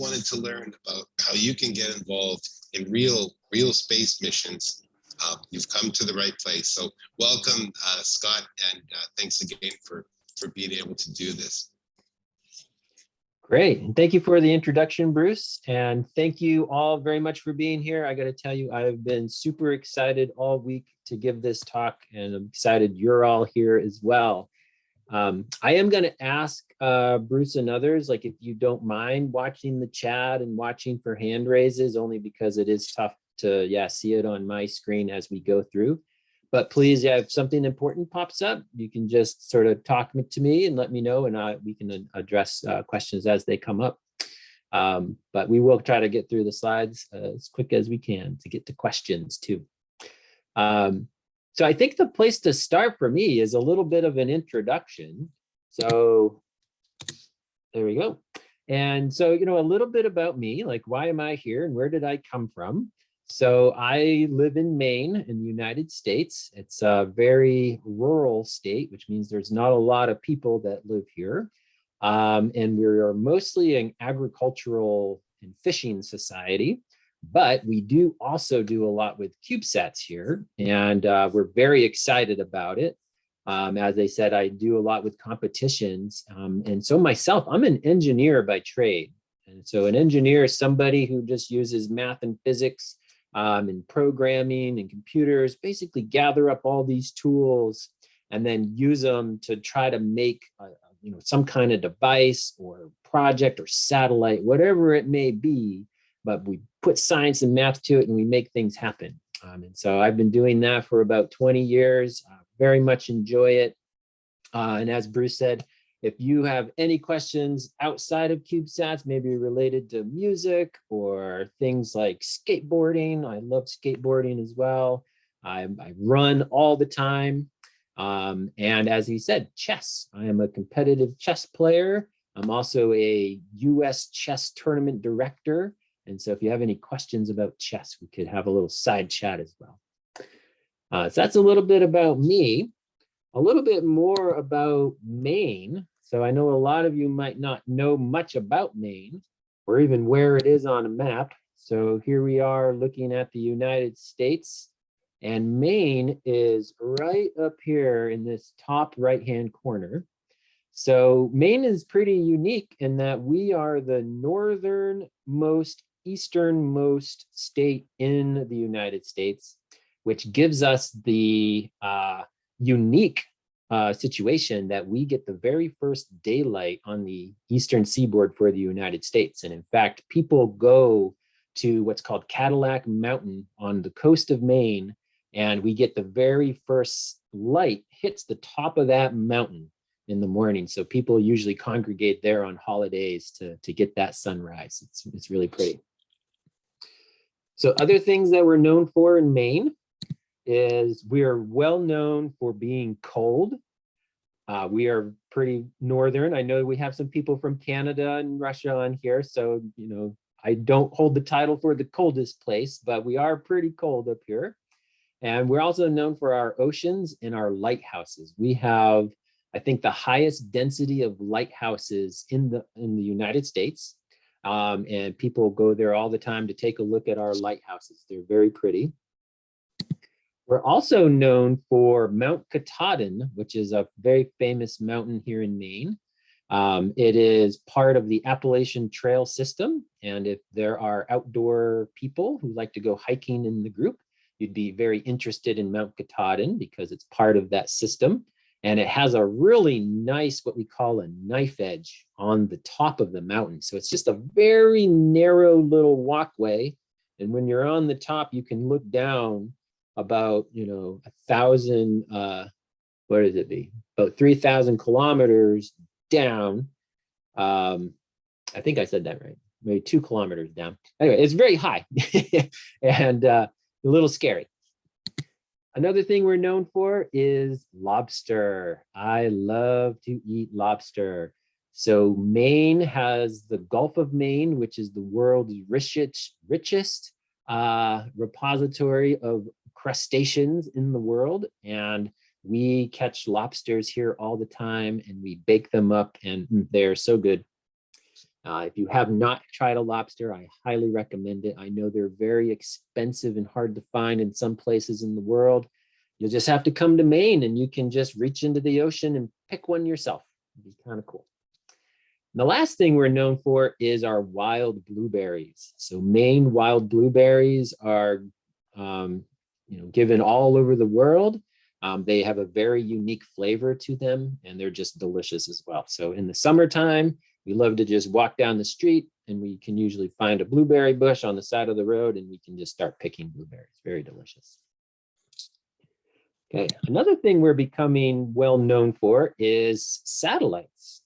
wanted to learn about how you can get involved in real space missions, you've come to the right place. So welcome, Scott, and thanks again for being able to do this. Great. And thank you for the introduction, Bruce. And thank you all very much for being here. I got to tell you, I've been super excited all week to give this talk, and I'm excited you're all here as well. I am going to ask Bruce and others, like, if you don't mind watching the chat and watching for hand raises, only because it is tough to see it on my screen as we go through. But please, if something important pops up, you can just sort of talk to me and let me know, and we can address questions as they come up. But we will try to get through the slides as quick as we can to get to questions too. So I think the place to start for me is a little bit of an introduction. So there we go. And so, a little bit about me, like, why am I here and where did I come from? So I live in Maine in the United States. It's a very rural state, which means there's not a lot of people that live here. And we are mostly an agricultural and fishing society. But we do also do a lot with CubeSats here, and we're very excited about it. As I said, I do a lot with competitions. And so myself, I'm an engineer by trade. And so an engineer is somebody who just uses math and physics and programming and computers, basically gather up all these tools and then use them to try to make some kind of device or project or satellite, whatever it may be. But we put science and math to it and we make things happen. And so I've been doing that for about 20 years, very much enjoy it. And as Bruce said, if you have any questions outside of CubeSats, maybe related to music or things like skateboarding, I love skateboarding as well. I run all the time. And as he said, chess. I am a competitive chess player. I'm also a US chess tournament director. And so if you have any questions about chess, we could have a little side chat as well. So that's a little bit about me. A little bit more about Maine. So I know a lot of you might not know much about Maine or even where it is on a map. So here we are looking at the United States, and Maine is right up here in this top right-hand corner. So Maine is pretty unique in that we are the northernmost, easternmost state in the United States, which gives us the unique situation that we get the very first daylight on the eastern seaboard for the United States. And in fact, people go to what's called Cadillac Mountain on the coast of Maine, and we get the very first light hits the top of that mountain in the morning. So people usually congregate there on holidays to get that sunrise. It's really pretty. So other things that we're known for in Maine is we are well known for being cold. We are pretty northern. I know we have some people from Canada and Russia on here, so I don't hold the title for the coldest place, but we are pretty cold up here. And we're also known for our oceans and our lighthouses. We have, I think, the highest density of lighthouses in the United States. And people go there all the time to take a look at our lighthouses. They're very pretty. We're also known for Mount Katahdin, which is a very famous mountain here in Maine. It is part of the Appalachian Trail system. And if there are outdoor people who like to go hiking in the group, you'd be very interested in Mount Katahdin because it's part of that system. And it has a really nice, what we call a knife edge on the top of the mountain. So it's just a very narrow little walkway. And when you're on the top, you can look down about, 1,000, what does it be? About 3,000 kilometers down. I think I said that right. Maybe 2 kilometers down. Anyway, it's very high and a little scary. Another thing we're known for is lobster. I love to eat lobster. So Maine has the Gulf of Maine, which is the world's richest repository of crustaceans in the world. And we catch lobsters here all the time and we bake them up and they're so good. If you have not tried a lobster, I highly recommend it. I know they're very expensive and hard to find in some places in the world. You'll just have to come to Maine and you can just reach into the ocean and pick one yourself. It'd be kind of cool. The last thing we're known for is our wild blueberries. So Maine wild blueberries are given all over the world. They have a very unique flavor to them, and they're just delicious as well. So in the summertime, we love to just walk down the street, and we can usually find a blueberry bush on the side of the road, and we can just start picking blueberries. Very delicious. Okay, another thing we're becoming well known for is satellites.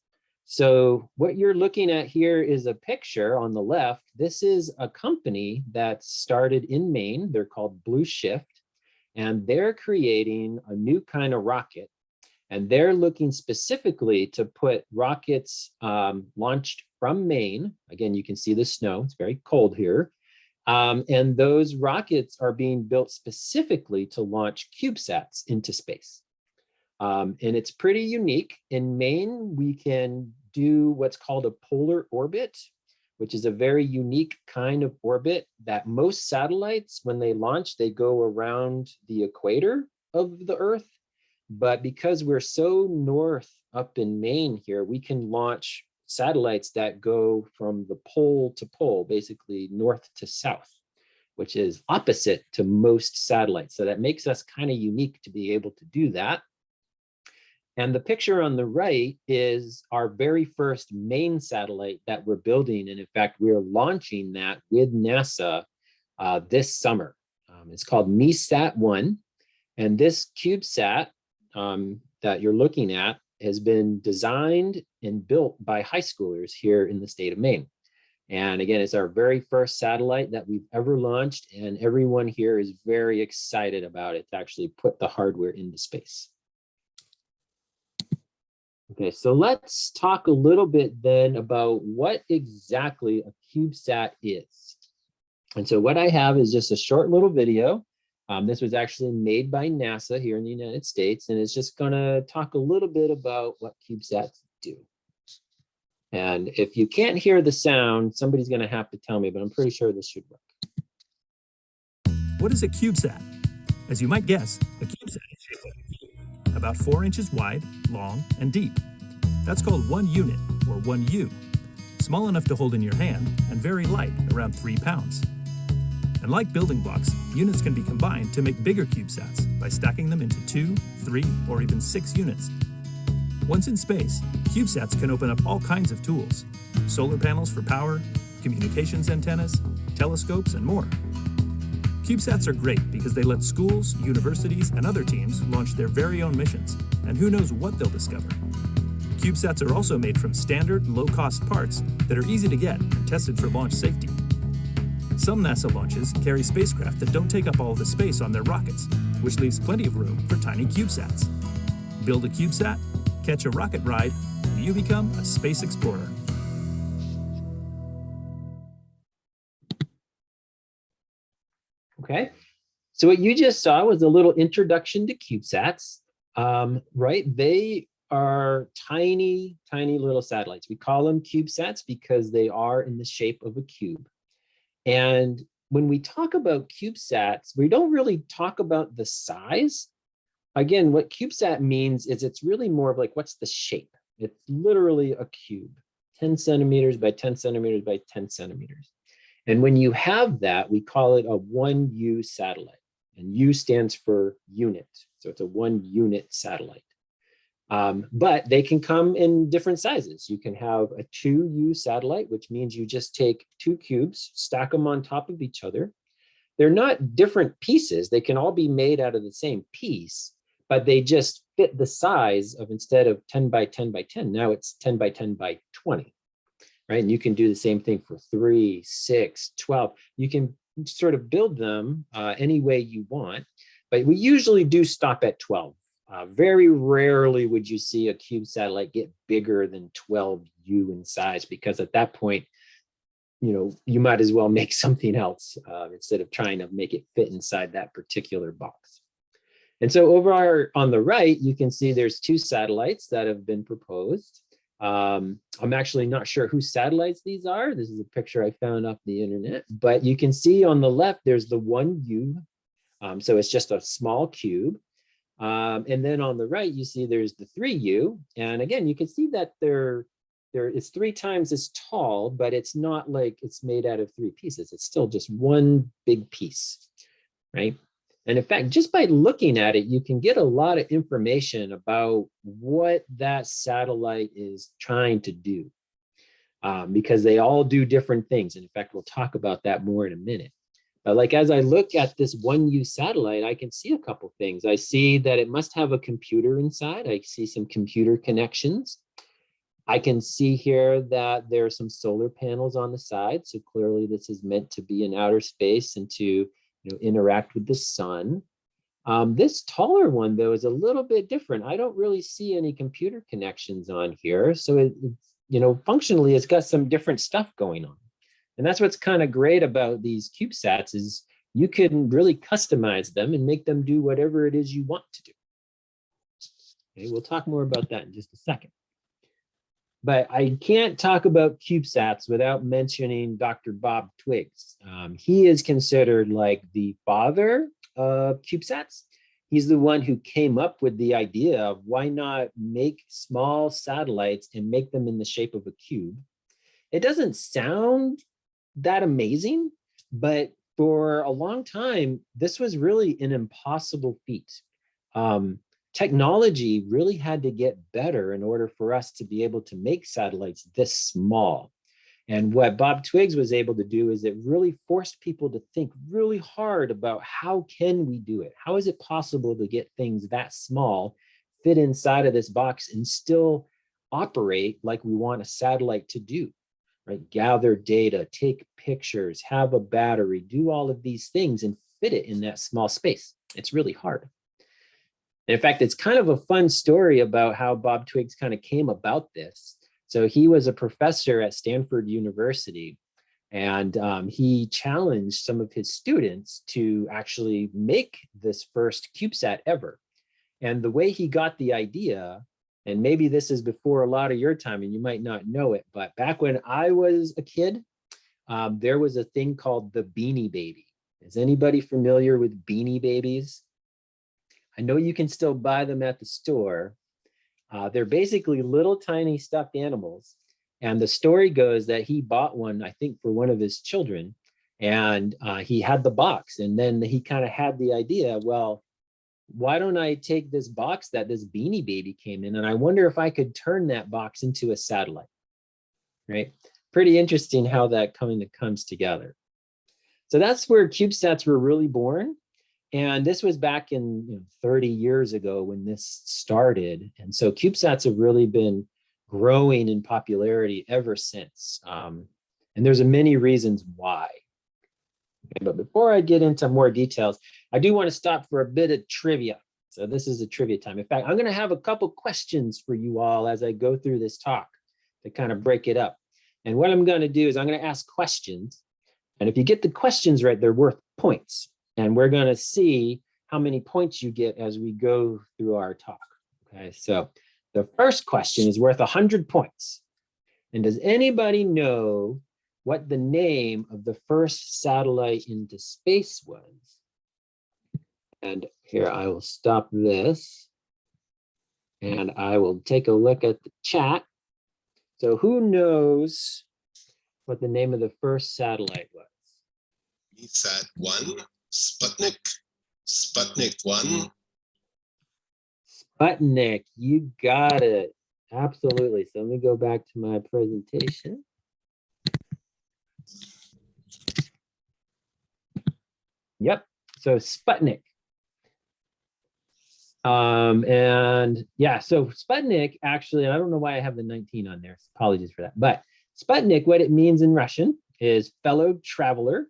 So what you're looking at here is a picture on the left. This is a company that started in Maine. They're called Blue Shift, and they're creating a new kind of rocket. And they're looking specifically to put rockets launched from Maine. Again, you can see the snow. It's very cold here. And those rockets are being built specifically to launch CubeSats into space. And it's pretty unique. In Maine, we can do what's called a polar orbit, which is a very unique kind of orbit that most satellites, when they launch, they go around the equator of the Earth. But because we're so north up in Maine here, we can launch satellites that go from the pole to pole, basically north to south, which is opposite to most satellites. So that makes us kind of unique to be able to do that. And the picture on the right is our very first Maine satellite that we're building. And in fact, we're launching that with NASA this summer. It's called MESat-1. And this CubeSat that you're looking at has been designed and built by high schoolers here in the state of Maine. And again, it's our very first satellite that we've ever launched, and everyone here is very excited about it to actually put the hardware into space. Okay, so let's talk a little bit then about what exactly a CubeSat is. And so what I have is just a short little video. This was actually made by NASA here in the United States, and it's just gonna talk a little bit about what CubeSats do. And if you can't hear the sound, somebody's gonna have to tell me, but I'm pretty sure this should work. What is a CubeSat? As you might guess, a CubeSat is shaped like a cube, about 4 inches wide, long, and deep. That's called 1 unit, or 1U, small enough to hold in your hand and very light, around 3 pounds. And like building blocks, units can be combined to make bigger CubeSats by stacking them into 2, 3, or even 6 units. Once in space, CubeSats can open up all kinds of tools: solar panels for power, communications antennas, telescopes, and more. CubeSats are great because they let schools, universities, and other teams launch their very own missions, and who knows what they'll discover. CubeSats are also made from standard, low-cost parts that are easy to get and tested for launch safety. Some NASA launches carry spacecraft that don't take up all of the space on their rockets, which leaves plenty of room for tiny CubeSats. Build a CubeSat, catch a rocket ride, and you become a space explorer. Okay, so what you just saw was a little introduction to CubeSats, right? They are tiny, tiny little satellites. We call them CubeSats because they are in the shape of a cube. And when we talk about CubeSats, we don't really talk about the size. Again, what CubeSat means is it's really more of like, what's the shape? It's literally a cube, 10 centimeters by 10 centimeters by 10 centimeters. And when you have that, we call it a 1U satellite. And U stands for unit. So it's a 1 unit satellite. But they can come in different sizes. You can have a 2U satellite, which means you just take 2 cubes, stack them on top of each other. They're not different pieces. They can all be made out of the same piece, but they just fit the size of, instead of 10 by 10 by 10, now it's 10 by 10 by 20, right? And you can do the same thing for 3, 6, 12. You can sort of build them any way you want, but we usually do stop at 12. Very rarely would you see a cube satellite get bigger than 12U in size, because at that point, you might as well make something else instead of trying to make it fit inside that particular box. And so over on the right, you can see there's 2 satellites that have been proposed. I'm actually not sure whose satellites these are. This is a picture I found off the internet, but you can see on the left, there's the 1U. So it's just a small cube. And then on the right, you see there's the 3U. And again, you can see that it's 3 times as tall, but it's not like it's made out of 3 pieces. It's still just one big piece, right? And in fact, just by looking at it, you can get a lot of information about what that satellite is trying to do, because they all do different things. And in fact, we'll talk about that more in a minute. But like, as I look at this 1U satellite, I can see a couple things. I see that it must have a computer inside. I see some computer connections. I can see here that there are some solar panels on the side. So clearly this is meant to be in outer space and to interact with the sun. This taller one, though, is a little bit different. I don't really see any computer connections on here. So functionally, it's got some different stuff going on. And that's what's kind of great about these CubeSats is you can really customize them and make them do whatever it is you want to do. Okay, we'll talk more about that in just a second. But I can't talk about CubeSats without mentioning Dr. Bob Twiggs. He is considered like the father of CubeSats. He's the one who came up with the idea of why not make small satellites and make them in the shape of a cube. It doesn't sound that amazing, but for a long time, this was really an impossible feat. Technology really had to get better in order for us to be able to make satellites this small. And what Bob Twiggs was able to do is it really forced people to think really hard about how can we do it? How is it possible to get things that small, fit inside of this box and still operate like we want a satellite to do, right? Gather data, take pictures, have a battery, do all of these things and fit it in that small space. It's really hard. In fact, it's kind of a fun story about how Bob Twiggs kind of came about this. So he was a professor at Stanford University, and he challenged some of his students to actually make this first CubeSat ever. And the way he got the idea, and maybe this is before a lot of your time and you might not know it, but back when I was a kid, there was a thing called the Beanie Baby. Is anybody familiar with Beanie Babies? I know you can still buy them at the store. They're basically little tiny stuffed animals. And the story goes that he bought one, I think, for one of his children. And he had the box. And then he kind of had the idea, well, why don't I take this box that this Beanie Baby came in, and I wonder if I could turn that box into a satellite, right? Pretty interesting how that comes together. So that's where CubeSats were really born. And this was back in 30 years ago when this started. And so CubeSats have really been growing in popularity ever since. And there's many reasons why. Okay, but before I get into more details, I do want to stop for a bit of trivia. So this is a trivia time. In fact, I'm going to have a couple questions for you all as I go through this talk to kind of break it up. And what I'm going to do is I'm going to ask questions. And if you get the questions right, they're worth points. And we're going to see how many points you get as we go through our talk. Okay, so the first question is worth 100 points. And does anybody know what the name of the first satellite into space was? And here I will stop this and I will take a look at the chat. So who knows what the name of the first satellite was? CubeSat 1, Sputnik 1. Sputnik, you got it. Absolutely. So let me go back to my presentation. Yep. So Sputnik. And yeah, so Sputnik actually, I don't know why I have the 19 on there. Apologies for that. But Sputnik, what it means in Russian is fellow traveler.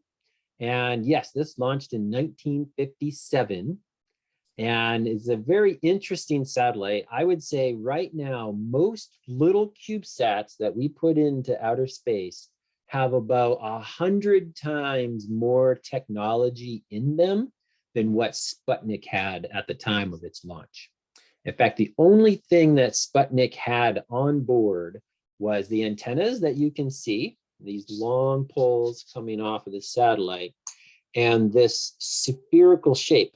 And yes, this launched in 1957 and is a very interesting satellite. I would say right now, most little CubeSats that we put into outer space have about 100 times more technology in them than what Sputnik had at the time of its launch. In fact, the only thing that Sputnik had on board was the antennas that you can see, these long poles coming off of the satellite, and this spherical shape.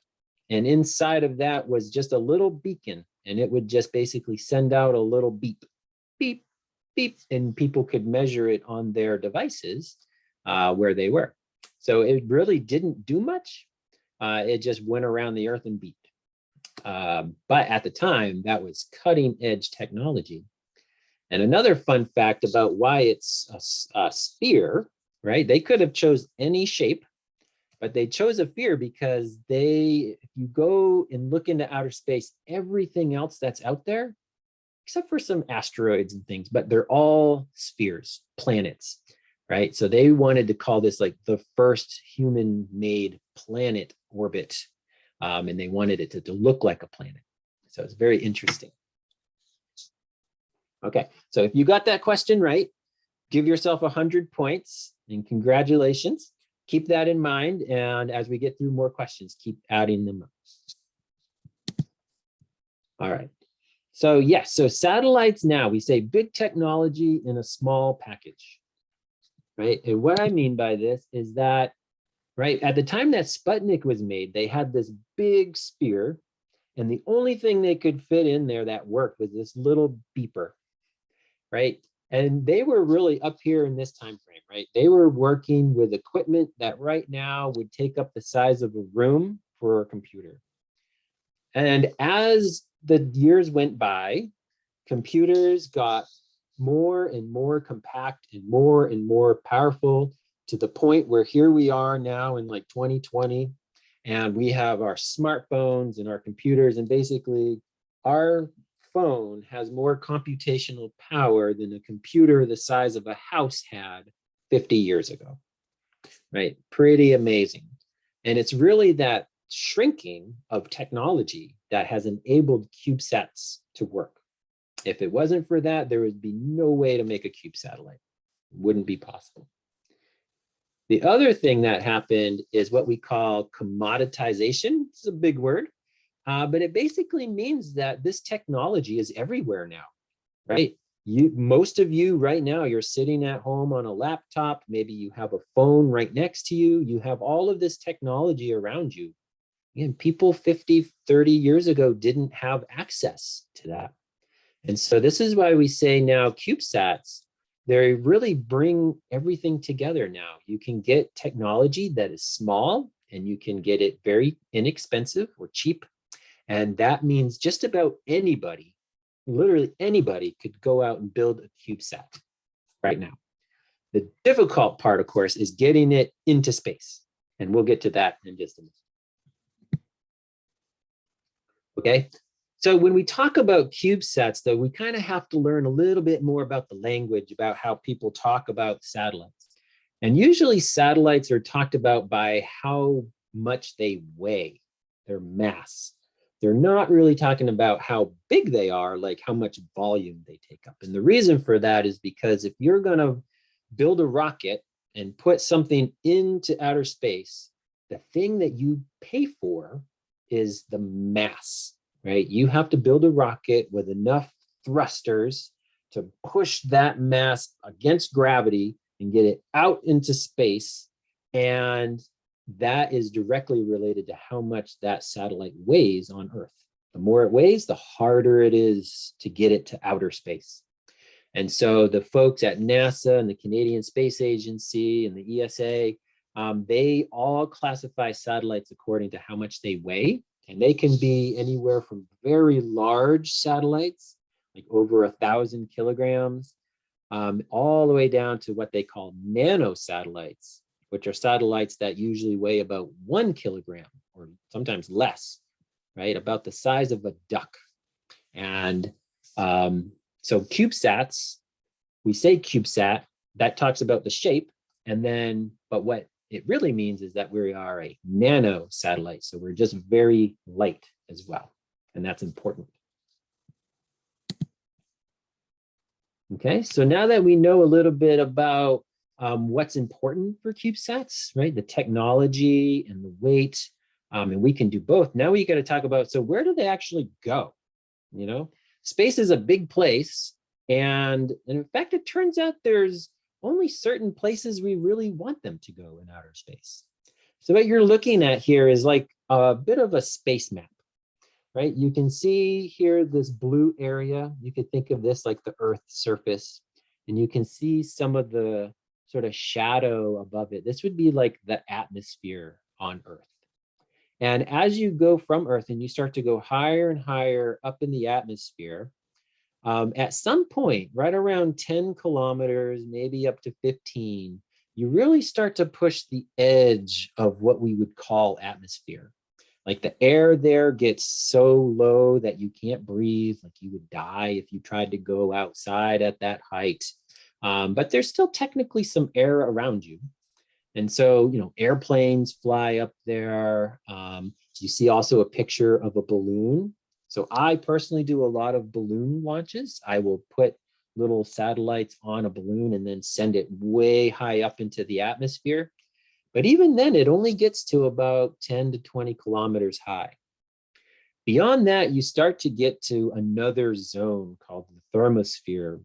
And inside of that was just a little beacon, and it would just basically send out a little beep, beep, beep, and people could measure it on their devices where they were. So it really didn't do much. It just went around the Earth and beeped. But at the time, that was cutting edge technology. And another fun fact about why it's a sphere, right? They could have chose any shape, but they chose a sphere because if you go and look into outer space, everything else that's out there, except for some asteroids and things, but they're all spheres, planets, right? So they wanted to call this like the first human-made planet orbit, and they wanted it to look like a planet. So it's very interesting. Okay, so if you got that question right, give yourself 100 points and congratulations. Keep that in mind, and as we get through more questions, keep adding them up. All right. So yes, so satellites now, we say big technology in a small package, right? And what I mean by this is that, right, at the time that Sputnik was made, they had this big sphere, and the only thing they could fit in there that worked was this little beeper, right? And they were really up here in this time frame, right? They were working with equipment that right now would take up the size of a room for a computer. And as the years went by, computers got more and more compact and more powerful, to the point where here we are now in like 2020, and we have our smartphones and our computers, and basically our phone has more computational power than a computer the size of a house had 50 years ago, right? Pretty amazing. And it's really that shrinking of technology that has enabled CubeSats to work. If it wasn't for that, there would be no way to make a Cube satellite. It wouldn't be possible. The other thing that happened is what we call commoditization. It's a big word, but it basically means that this technology is everywhere now, right? Most of you right now, you're sitting at home on a laptop. Maybe you have a phone right next to you. You have all of this technology around you. And people 50, 30 years ago didn't have access to that. And so this is why we say now CubeSats, they really bring everything together now. You can get technology that is small, and you can get it very inexpensive or cheap. And that means just about anybody, literally anybody, could go out and build a CubeSat right now. The difficult part, of course, is getting it into space. And we'll get to that in just a minute. Okay, so when we talk about CubeSats, though, we kind of have to learn a little bit more about the language, about how people talk about satellites. And usually satellites are talked about by how much they weigh, their mass. They're not really talking about how big they are, like how much volume they take up. And the reason for that is because if you're going to build a rocket and put something into outer space, the thing that you pay for is the mass, right? You have to build a rocket with enough thrusters to push that mass against gravity and get it out into space. And that is directly related to how much that satellite weighs on Earth. The more it weighs, the harder it is to get it to outer space. And so the folks at NASA and the Canadian Space Agency and the ESA, they all classify satellites according to how much they weigh. And they can be anywhere from very large satellites, like over 1,000 kilograms, all the way down to what they call nanosatellites, which are satellites that usually weigh about 1 kilogram or sometimes less, right? About the size of a duck. And so CubeSats, we say CubeSat, that talks about the shape, and then, but what it really means is that we are a nano satellite. So we're just very light as well. And that's important. Okay, so now that we know a little bit about what's important for CubeSats, right? The technology and the weight, and we can do both. Now we got to talk about, so where do they actually go? you know? Space is a big place. And in fact, it turns out there's only certain places we really want them to go in outer space. So what you're looking at here is like a bit of a space map, right? You can see here this blue area. You could think of this like the Earth's surface, and you can see some of the sort of shadow above it. This would be like the atmosphere on Earth. And as you go from Earth and you start to go higher and higher up in the atmosphere, at some point, right around 10 kilometers, maybe up to 15, you really start to push the edge of what we would call atmosphere. Like the air there gets so low that you can't breathe, like you would die if you tried to go outside at that height. But there's still technically some air around you. And so, you know, airplanes fly up there. You see also a picture of a balloon. So I personally do a lot of balloon launches. I will put little satellites on a balloon and then send it way high up into the atmosphere. But even then, it only gets to about 10 to 20 kilometers high. Beyond that, you start to get to another zone called the thermosphere.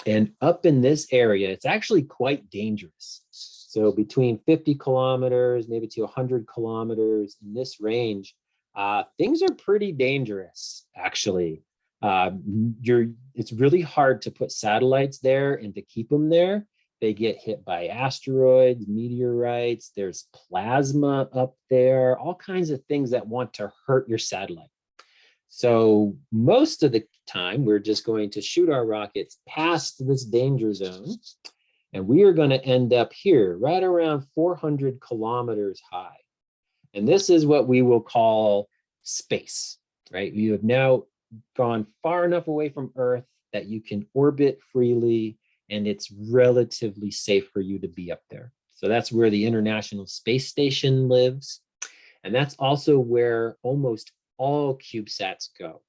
And up in this area, it's actually quite dangerous. So between 50 kilometers, maybe to 100 kilometers in this range, things are pretty dangerous, actually. It's really hard to put satellites there and to keep them there. They get hit by asteroids, meteorites, there's plasma up there, all kinds of things that want to hurt your satellite. So most of the time, we're just going to shoot our rockets past this danger zone, and we are going to end up here, right around 400 kilometers high. And this is what we will call space, right? You have now gone far enough away from Earth that you can orbit freely, and it's relatively safe for you to be up there. So that's where the International Space Station lives. And that's also where almost all CubeSats go.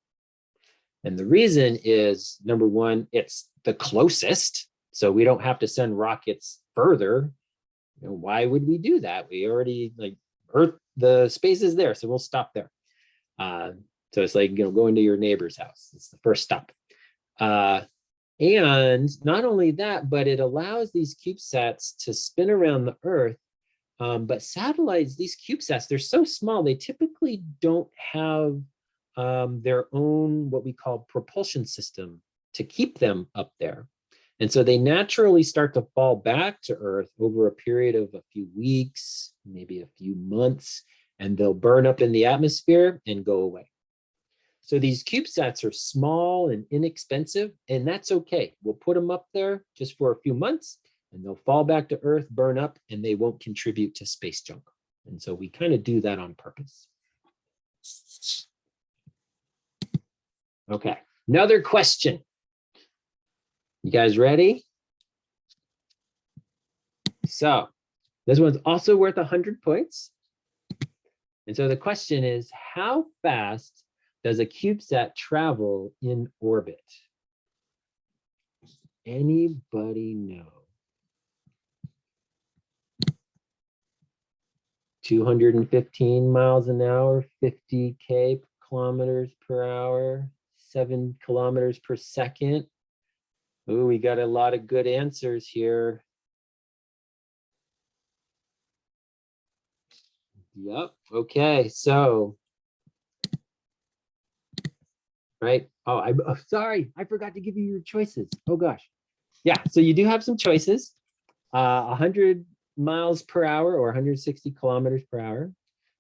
And the reason is, number one, it's the closest. So we don't have to send rockets further. You know, why would we do that? We already, like, Earth, the space is there, so we'll stop there. So it's like, you know, going to your neighbor's house. It's the first stop. And not only that, but it allows these CubeSats to spin around the Earth. But satellites, these CubeSats, they're so small, they typically don't have their own, what we call propulsion system to keep them up there. And so they naturally start to fall back to Earth over a period of a few weeks, maybe a few months, and they'll burn up in the atmosphere and go away. So these CubeSats are small and inexpensive, and that's okay. We'll put them up there just for a few months, and they'll fall back to Earth, burn up, and they won't contribute to space junk. And so we kind of do that on purpose. Okay, another question. You guys ready? So this one's also worth 100 points. And so the question is, how fast does a CubeSat travel in orbit? Anybody know? 215 miles an hour, 50 kilometers per hour, 7 kilometers per second. Ooh, we got a lot of good answers here. Yep, okay, so, right? Oh, sorry, I forgot to give you your choices. Oh gosh. Yeah, so you do have some choices. 100 miles per hour or 160 kilometers per hour,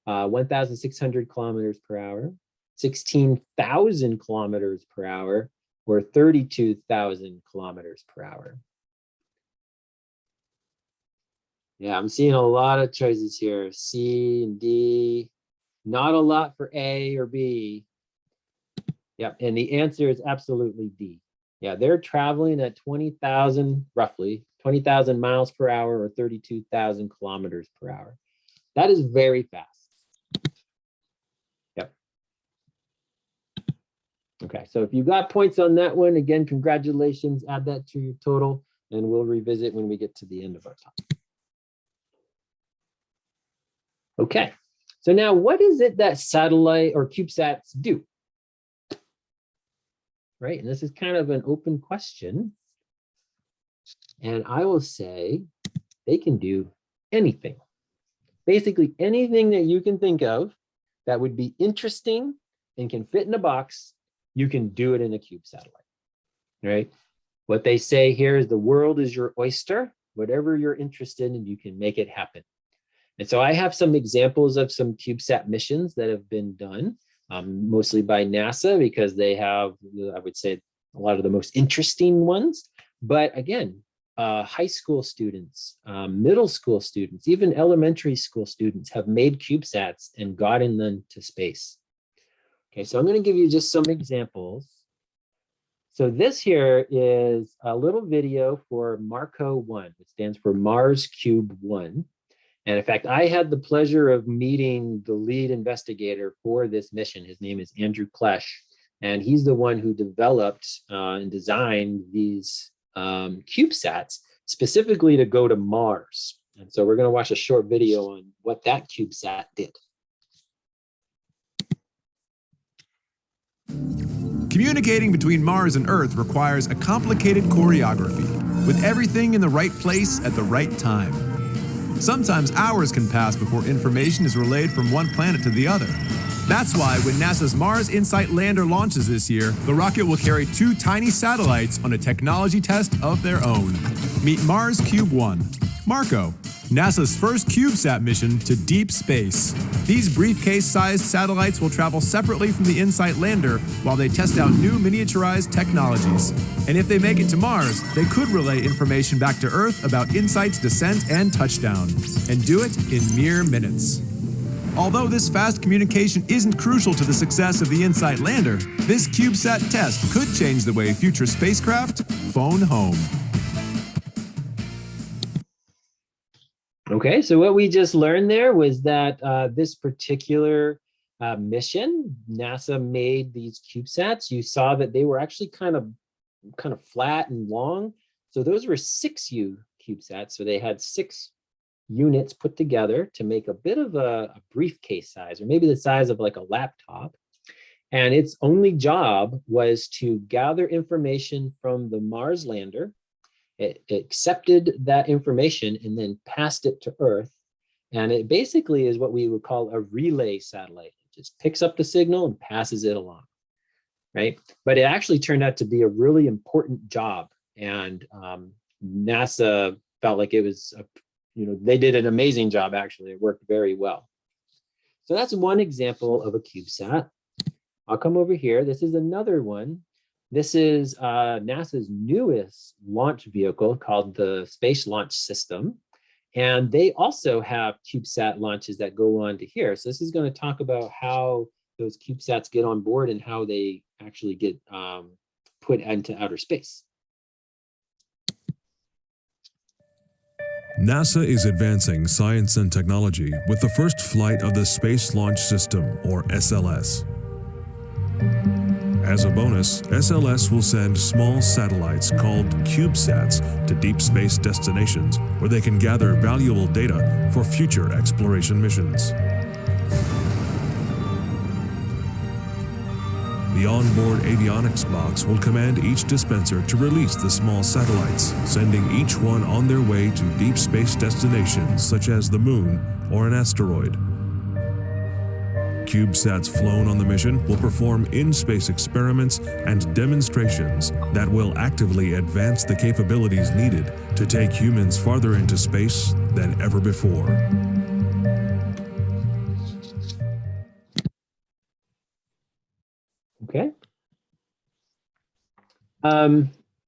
1,600 kilometers per hour, 16,000 kilometers per hour, or 32,000 kilometers per hour. Yeah, I'm seeing a lot of choices here, C and D, not a lot for A or B. Yep, and the answer is absolutely D. Yeah, they're traveling at 20,000, roughly, 20,000 miles per hour or 32,000 kilometers per hour. That is very fast. Yep. Okay, so if you got points on that one, again, congratulations, add that to your total, and we'll revisit when we get to the end of our talk. Okay, so now what is it that satellite or CubeSats do? right? And this is kind of an open question. And I will say they can do anything. Basically anything that you can think of that would be interesting and can fit in a box, you can do it in a Cube satellite, right? What they say here is the world is your oyster. Whatever you're interested in, you can make it happen. And so I have some examples of some CubeSat missions that have been done, mostly by NASA, because they have, I would say, a lot of the most interesting ones. But again, high school students, middle school students, even elementary school students have made CubeSats and gotten them to space. Okay, so I'm going to give you just some examples. So this here is a little video for Marco 1. It stands for Mars Cube 1. And in fact, I had the pleasure of meeting the lead investigator for this mission. His name is Andrew Klesch, and he's the one who developed and designed these CubeSats specifically to go to Mars. And so we're going to watch a short video on what that CubeSat did. Communicating between Mars and Earth requires a complicated choreography, with everything in the right place at the right time. Sometimes hours can pass before information is relayed from one planet to the other. That's why when NASA's Mars InSight lander launches this year, the rocket will carry 2 tiny satellites on a technology test of their own. Meet Mars Cube 1. Marco, NASA's first CubeSat mission to deep space. These briefcase-sized satellites will travel separately from the InSight lander while they test out new miniaturized technologies. And if they make it to Mars, they could relay information back to Earth about InSight's descent and touchdown, and do it in mere minutes. Although this fast communication isn't crucial to the success of the InSight lander, this CubeSat test could change the way future spacecraft phone home. Okay, so what we just learned there was that this particular mission, NASA made these CubeSats. You saw that they were actually kind of flat and long. So those were 6U CubeSats. So they had 6 units put together to make a bit of a briefcase size, or maybe the size of like a laptop. And its only job was to gather information from the Mars lander. It accepted that information and then passed it to Earth. And it basically is what we would call a relay satellite. It just picks up the signal and passes it along, right? But it actually turned out to be a really important job. And NASA felt like it was, they did an amazing job, actually. It worked very well. So that's one example of a CubeSat. I'll come over here. This is another one. This is NASA's newest launch vehicle called the Space Launch System. And they also have CubeSat launches that go on to here. So this is going to talk about how those CubeSats get on board and how they actually get put into outer space. NASA is advancing science and technology with the first flight of the Space Launch System, or SLS. As a bonus, SLS will send small satellites called CubeSats to deep space destinations where they can gather valuable data for future exploration missions. The onboard avionics box will command each dispenser to release the small satellites, sending each one on their way to deep space destinations such as the Moon or an asteroid. CubeSats flown on the mission will perform in-space experiments and demonstrations that will actively advance the capabilities needed to take humans farther into space than ever before. Okay.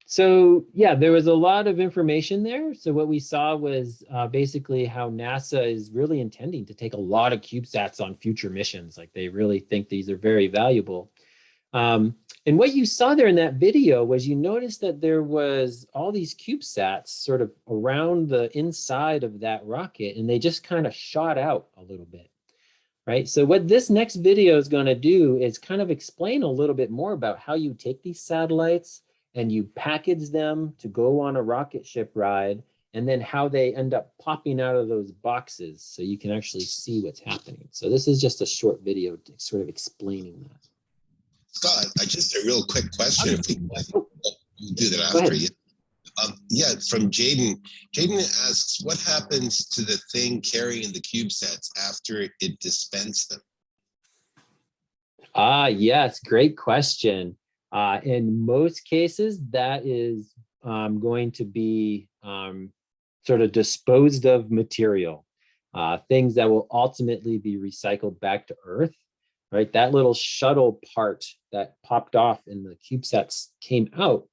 So yeah, there was a lot of information there. So what we saw was basically how NASA is really intending to take a lot of CubeSats on future missions. Like they really think these are very valuable. And what you saw there in that video was you noticed that there was all these CubeSats sort of around the inside of that rocket, and they just kind of shot out a little bit. Right. So what this next video is going to do is kind of explain a little bit more about how you take these satellites and you package them to go on a rocket ship ride, and then how they end up popping out of those boxes so you can actually see what's happening. So this is just a short video sort of explaining that. Scott, just a real quick question. If we we'll do that Go after ahead. you. Yeah, from Jaden. Jaden asks, what happens to the thing carrying the CubeSats after it dispenses them? Yes, great question. In most cases, that is going to be sort of disposed of material, things that will ultimately be recycled back to Earth, right? That little shuttle part that popped off and the CubeSats came out,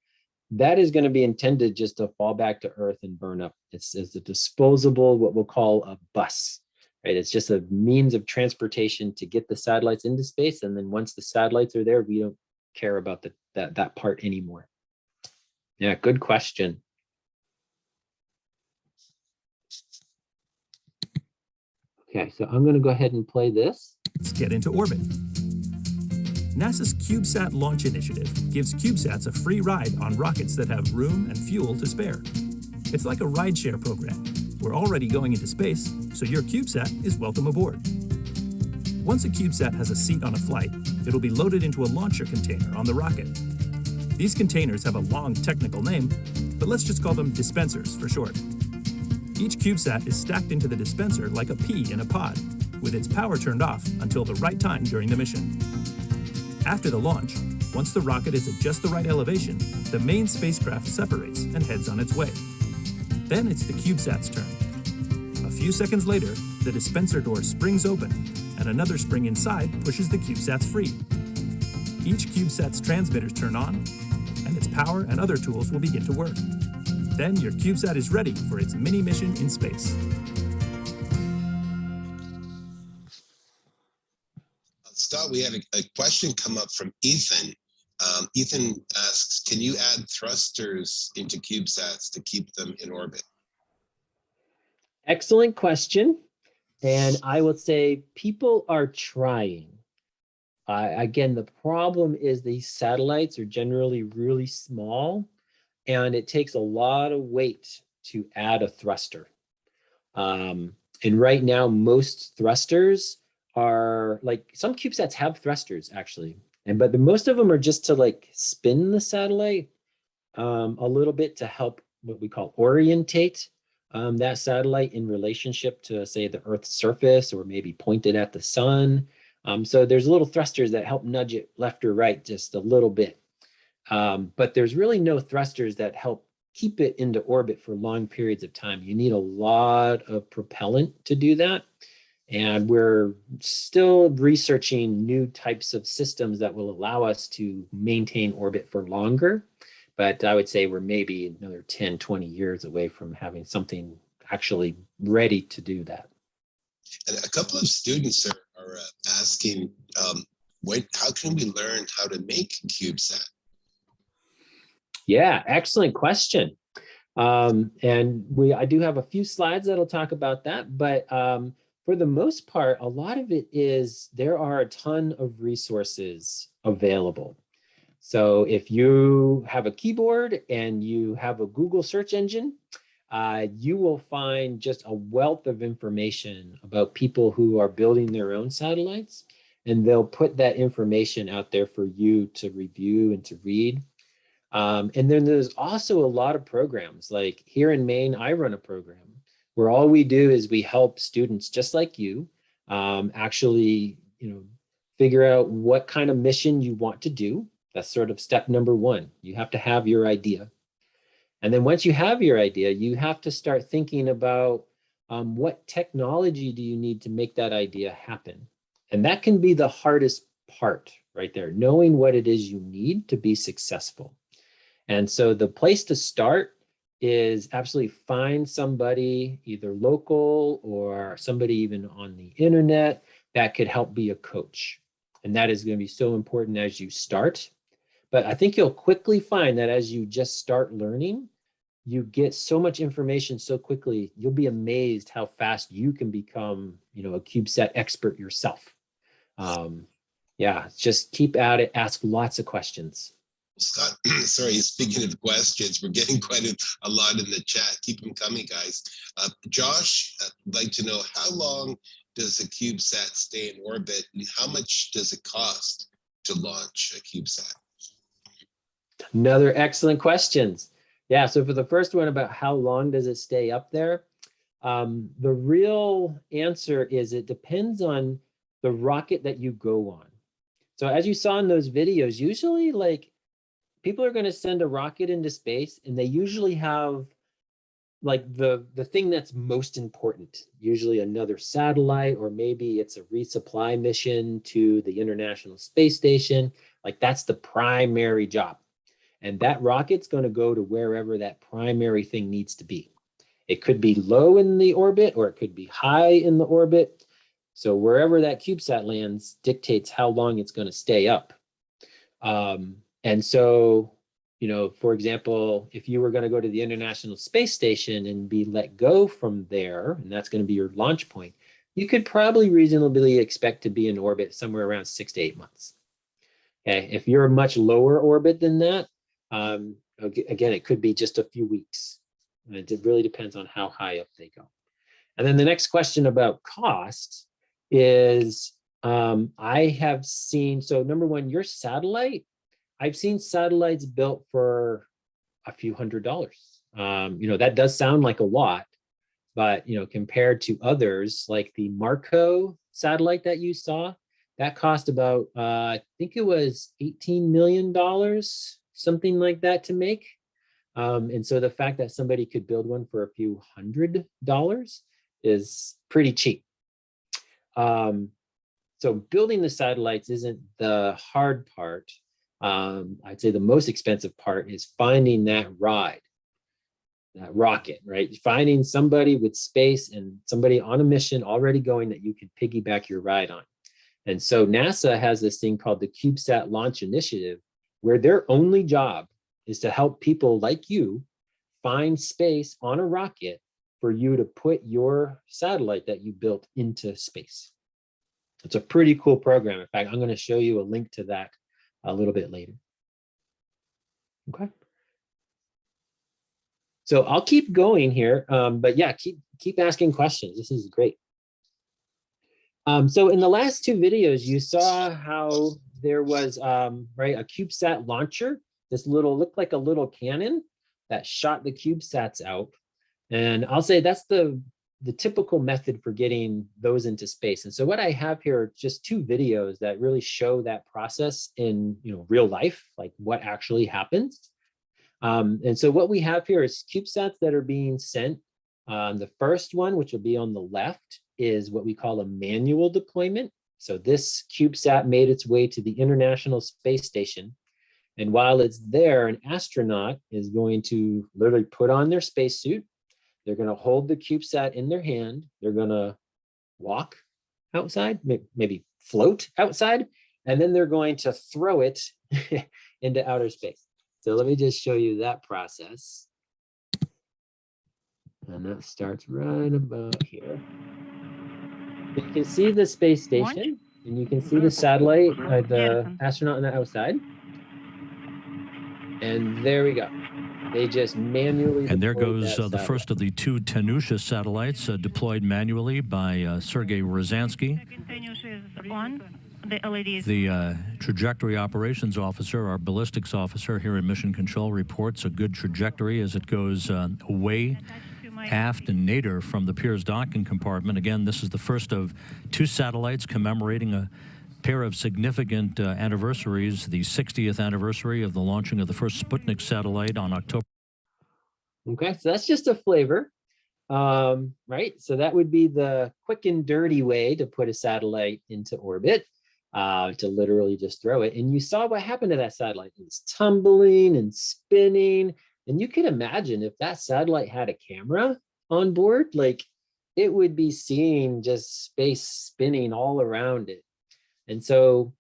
that is going to be intended just to fall back to Earth and burn up. It's a disposable, what we'll call a bus. Right, it's just a means of transportation to get the satellites into space, and then once the satellites are there, we don't care about that part anymore. Yeah, good question. Okay, so I'm going to go ahead and play this. Let's get into orbit. NASA's CubeSat launch initiative gives CubeSats a free ride on rockets that have room and fuel to spare. It's like a rideshare program. We're already going into space, so your CubeSat is welcome aboard. Once a CubeSat has a seat on a flight, it'll be loaded into a launcher container on the rocket. These containers have a long technical name, but let's just call them dispensers for short. Each CubeSat is stacked into the dispenser like a pea in a pod, with its power turned off until the right time during the mission. After the launch, once the rocket is at just the right elevation, the main spacecraft separates and heads on its way. Then it's the CubeSat's turn. A few seconds later, the dispenser door springs open, and another spring inside pushes the CubeSats free. Each CubeSat's transmitters turn on, and its power and other tools will begin to work. Then your CubeSat is ready for its mini mission in space. Scott, we had a question come up from Ethan. Ethan asks, can you add thrusters into CubeSats to keep them in orbit? Excellent question. And I would say people are trying. Again, the problem is these satellites are generally really small, and it takes a lot of weight to add a thruster. And right now, most thrusters are like, some CubeSats have thrusters actually, but most of them are just to like spin the satellite a little bit to help what we call orientate that satellite in relationship to, say, the Earth's surface, or maybe pointed at the sun. So there's little thrusters that help nudge it left or right just a little bit. But there's really no thrusters that help keep it into orbit for long periods of time. You need a lot of propellant to do that. And we're still researching new types of systems that will allow us to maintain orbit for longer. But I would say we're maybe another 10, 20 years away from having something actually ready to do that. And a couple of students are asking, how can we learn how to make CubeSat? Yeah, excellent question. And I do have a few slides that'll talk about that, but for the most part, a lot of it is there are a ton of resources available. So if you have a keyboard and you have a Google search engine, you will find just a wealth of information about people who are building their own satellites, and they'll put that information out there for you to review and to read. And then there's also a lot of programs. Like here in Maine, I run a program where all we do is we help students just like you actually, figure out what kind of mission you want to do. That's sort of step number one. You have to have your idea. And then once you have your idea, you have to start thinking about what technology do you need to make that idea happen? And that can be the hardest part right there, knowing what it is you need to be successful. And so the place to start is absolutely find somebody, either local or somebody even on the internet, that could help be a coach. And that is going to be so important as you start. But I think you'll quickly find that as you just start learning, you get so much information so quickly, you'll be amazed how fast you can become, a CubeSat expert yourself. Just keep at it, ask lots of questions. Scott, sorry, speaking of questions, we're getting quite a lot in the chat. Keep them coming, guys. Josh, I'd like to know, how long does a CubeSat stay in orbit, and how much does it cost to launch a CubeSat? Another excellent questions. Yeah, so for the first one about how long does it stay up there, the real answer is it depends on the rocket that you go on. So as you saw in those videos, usually like people are going to send a rocket into space and they usually have like the thing that's most important, usually another satellite, or maybe it's a resupply mission to the International Space Station. Like that's the primary job. And that rocket's going to go to wherever that primary thing needs to be. It could be low in the orbit or it could be high in the orbit. So wherever that CubeSat lands dictates how long it's going to stay up. And so, you know, for example, if you were going to go to the International Space Station and be let go from there, and that's going to be your launch point, you could probably reasonably expect to be in orbit somewhere around 6 to 8 months. Okay, if you're a much lower orbit than that, again, it could be just a few weeks. And it really depends on how high up they go. And then the next question about cost is, I have seen, so number one, your satellite, I've seen satellites built for a few $100s. You know, that does sound like a lot, but, you know, compared to others, like the Marco satellite that you saw, that cost about, I think it was $18 million, something like that to make. And so the fact that somebody could build one for a few $100s is pretty cheap. So building the satellites isn't the hard part. I'd say the most expensive part is finding that ride, that rocket, right? Finding somebody with space and somebody on a mission already going that you can piggyback your ride on. And so NASA has this thing called the CubeSat Launch Initiative, where their only job is to help people like you find space on a rocket for you to put your satellite that you built into space. It's a pretty cool program. In fact, I'm going to show you a link to that a little bit later. Okay. So I'll keep going here, but yeah, keep asking questions. This is great. So in the last two videos, you saw how there was right, a CubeSat launcher. This little looked like a little cannon that shot the CubeSats out. And I'll say that's the typical method for getting those into space. And so what I have here are just two videos that really show that process in, you know, real life, like what actually happens. And so what we have here is CubeSats that are being sent. The first one, which will be on the left, is what we call a manual deployment. So this CubeSat made its way to the International Space Station. And while it's there, an astronaut is going to literally put on their spacesuit. They're going to hold the CubeSat in their hand. They're going to walk outside, maybe float outside, and then they're going to throw it into outer space. So let me just show you that process. And that starts right about here. You can see the space station, and you can see the satellite, the astronaut on the outside. And there we go. They just manually. And there goes the first of the two Tanusha satellites deployed manually by Sergei Rosansky. The trajectory operations officer, our ballistics officer here in Mission Control, reports a good trajectory as it goes away, aft and nadir from the Piers docking compartment. Again, this is the first of two satellites commemorating a pair of significant anniversaries, the 60th anniversary of the launching of the first Sputnik satellite on October. Okay, so that's just a flavor, right? So that would be the quick and dirty way to put a satellite into orbit, to literally just throw it. And you saw what happened to that satellite. It was tumbling and spinning. And you can imagine if that satellite had a camera on board, like it would be seeing just space spinning all around it. And so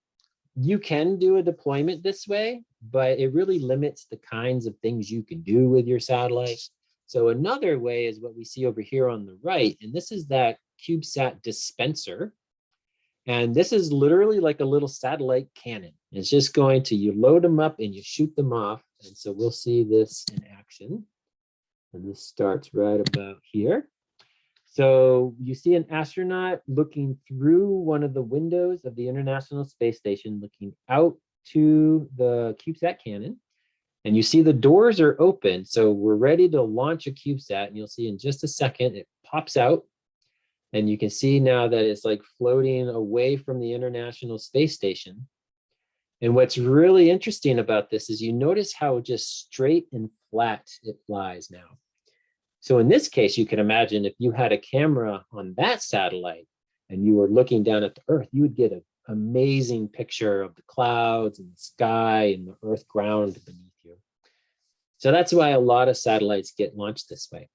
you can do a deployment this way, but it really limits the kinds of things you can do with your satellite. So another way is what we see over here on the right, and this is that CubeSat dispenser. And this is literally like a little satellite cannon. It's just going to, you load them up and you shoot them off. And so we'll see this in action. And this starts right about here. So you see an astronaut looking through one of the windows of the International Space Station, looking out to the CubeSat cannon. And you see the doors are open. So we're ready to launch a CubeSat. And you'll see in just a second, it pops out. And you can see now that it's like floating away from the International Space Station. And what's really interesting about this is you notice how just straight and flat it flies now. So in this case, you can imagine if you had a camera on that satellite and you were looking down at the Earth, you would get an amazing picture of the clouds and the sky and the Earth ground beneath you. So that's why a lot of satellites get launched this way.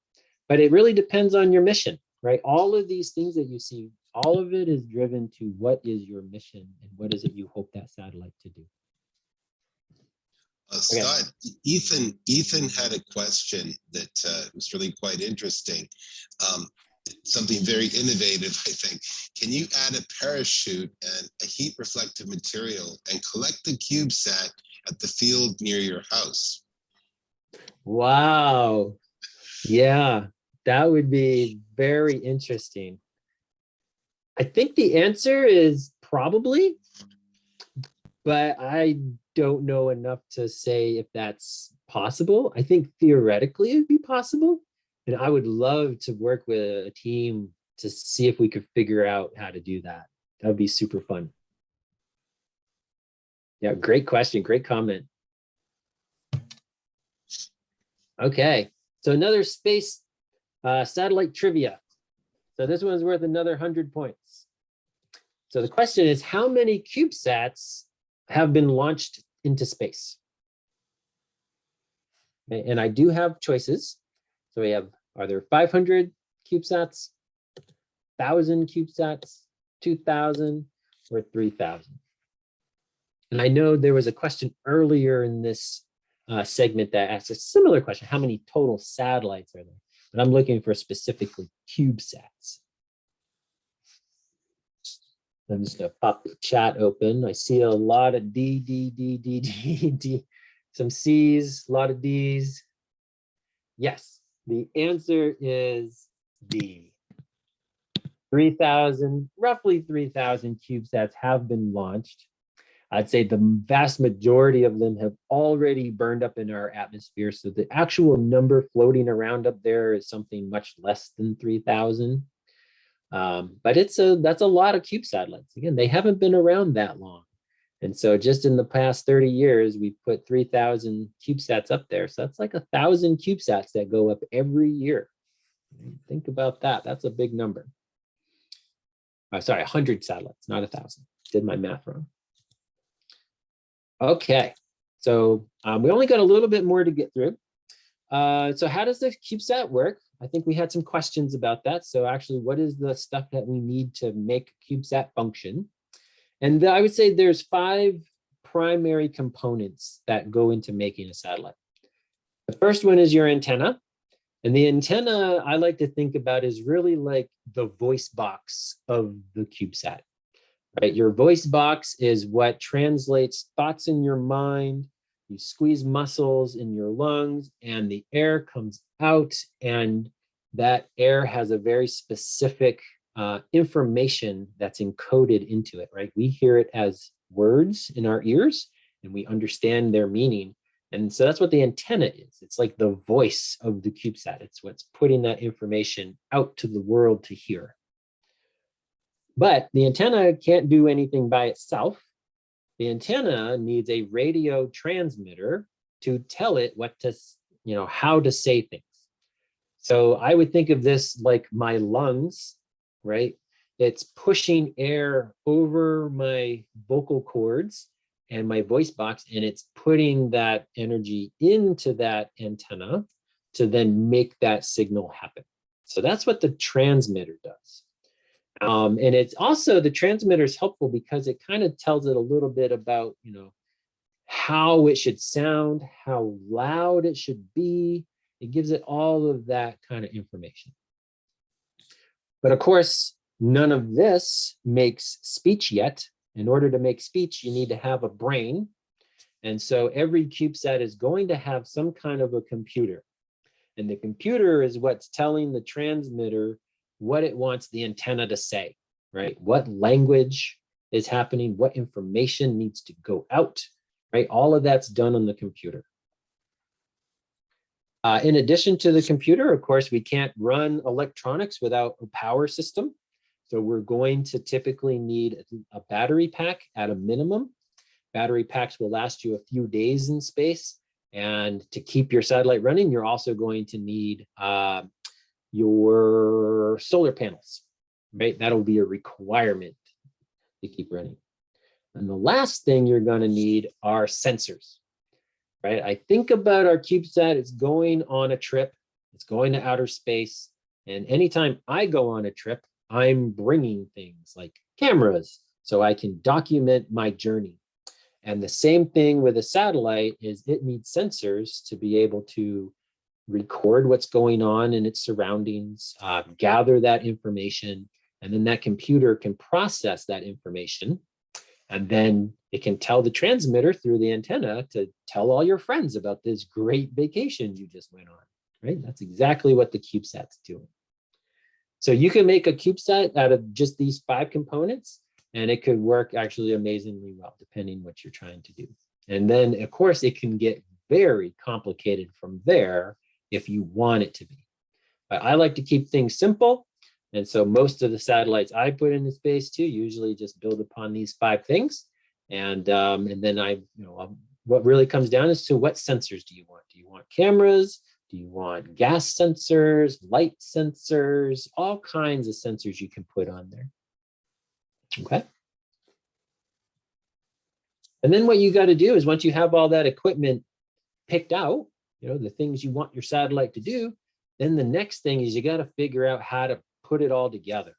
But it really depends on your mission, right? All of these things that you see, all of it is driven to what is your mission and what is it you hope that satellite to do. Scott, Ethan had a question that was really quite interesting. Something very innovative, I think. Can you add a parachute and a heat reflective material and collect the CubeSat at the field near your house? Wow. Yeah, that would be very interesting. I think the answer is probably, but I don't know enough to say if that's possible. I think theoretically it'd be possible. And I would love to work with a team to see if we could figure out how to do that. That would be super fun. Yeah, great question, great comment. Okay, so another space satellite trivia. So this one's worth another 100 points. So the question is, how many CubeSats have been launched into space? Okay, and I do have choices. So we have, are there 500 CubeSats, 1,000 CubeSats, 2,000, or 3,000? And I know there was a question earlier in this segment that asked a similar question, how many total satellites are there? But I'm looking for specifically CubeSats. I'm just gonna pop the chat open. I see a lot of D, some C's, a lot of D's. Yes, the answer is D. 3,000, roughly 3,000 CubeSats have been launched. I'd say the vast majority of them have already burned up in our atmosphere. So the actual number floating around up there is something much less than 3,000. But that's a lot of CubeSats. Again, they haven't been around that long. And so just in the past 30 years, we put 3,000 CubeSats up there. So that's like 1,000 CubeSats that go up every year. Think about that. That's a big number. Sorry, 100 satellites, not 1,000. Did my math wrong. Okay, so we only got a little bit more to get through. So how does the CubeSat work? I think we had some questions about that. So actually, what is the stuff that we need to make CubeSat function? And I would say there's 5 primary components that go into making a satellite. The first one is your antenna. And the antenna I like to think about is really like the voice box of the CubeSat. Right? Your voice box is what translates thoughts in your mind. You squeeze muscles in your lungs and the air comes out, and that air has a very specific information that's encoded into it, right? We hear it as words in our ears and we understand their meaning. And so that's what the antenna is. It's like the voice of the CubeSat. It's what's putting that information out to the world to hear. But the antenna can't do anything by itself. The antenna needs a radio transmitter to tell it what to, how to say things. So I would think of this like my lungs, right? It's pushing air over my vocal cords and my voice box, and it's putting that energy into that antenna to then make that signal happen. So that's what the transmitter does. And it's also, the transmitter is helpful because it kind of tells it a little bit about, how it should sound, how loud it should be. It gives it all of that kind of information. But of course, none of this makes speech yet. In order to make speech, you need to have a brain. And so every CubeSat is going to have some kind of a computer. And the computer is what's telling the transmitter what it wants the antenna to say, right? What language is happening, what information needs to go out, right? All of that's done on the computer. In addition to the computer, of course, we can't run electronics without a power system. So we're going to typically need a battery pack at a minimum. Battery packs will last you a few days in space. And to keep your satellite running, you're also going to need your solar panels, right? That'll be a requirement to keep running. And the last thing you're going to need are sensors, right? I think about our CubeSat, it's going on a trip, it's going to outer space. And anytime I go on a trip, I'm bringing things like cameras so I can document my journey. And the same thing with a satellite is it needs sensors to be able to record what's going on in its surroundings, gather that information, and then that computer can process that information. And then it can tell the transmitter through the antenna to tell all your friends about this great vacation you just went on, right? That's exactly what the CubeSat's doing. So you can make a CubeSat out of just these 5 components, and it could work actually amazingly well, depending what you're trying to do. And then, of course, it can get very complicated from there if you want it to be. But I like to keep things simple. And so most of the satellites I put into space too usually just build upon these 5 things. And then what really comes down is to what sensors do you want? Do you want cameras? Do you want gas sensors, light sensors, all kinds of sensors you can put on there? Okay. And then what you got to do is once you have all that equipment picked out, the things you want your satellite to do, then the next thing is you got to figure out how to put it all together.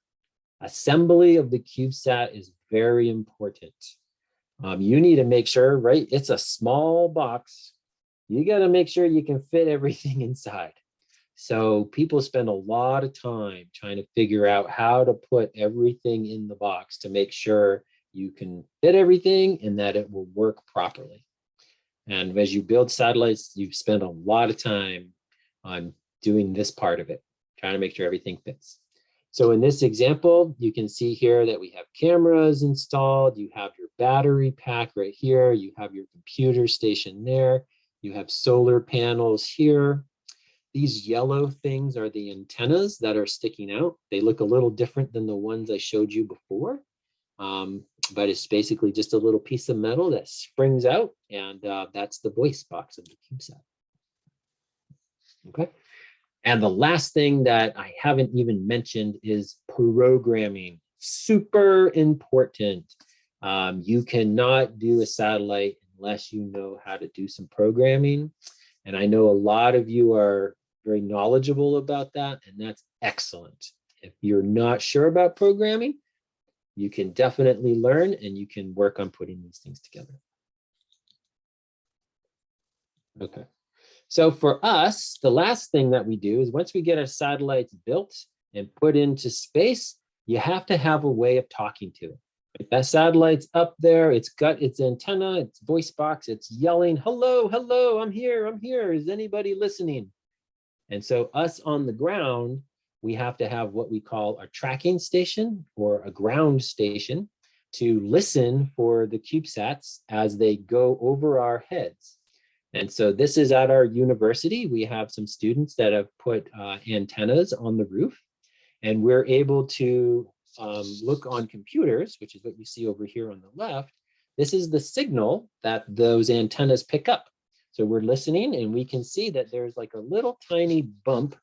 Assembly of the CubeSat is very important. You need to make sure, right? It's a small box. You got to make sure you can fit everything inside. So people spend a lot of time trying to figure out how to put everything in the box to make sure you can fit everything and that it will work properly. And as you build satellites, you spend a lot of time on doing this part of it, trying to make sure everything fits. So in this example, you can see here that we have cameras installed, you have your battery pack right here, you have your computer station there, you have solar panels here. These yellow things are the antennas that are sticking out. They look a little different than the ones I showed you before, but it's basically just a little piece of metal that springs out, and that's the voice box of the CubeSat. Okay. And the last thing that I haven't even mentioned is programming. Super important. You cannot do a satellite unless you know how to do some programming. And I know a lot of you are very knowledgeable about that, and that's excellent. If you're not sure about programming, you can definitely learn and you can work on putting these things together. Okay. So for us, the last thing that we do is once we get our satellites built and put into space, you have to have a way of talking to it. Right? That satellite's up there, it's got its antenna, its voice box, it's yelling, hello, hello, I'm here, is anybody listening? And so us on the ground, we have to have what we call a tracking station or a ground station to listen for the CubeSats as they go over our heads. And so this is at our university. We have some students that have put antennas on the roof, and we're able to look on computers, which is what you see over here on the left. This is the signal that those antennas pick up. So we're listening and we can see that there's like a little tiny bump,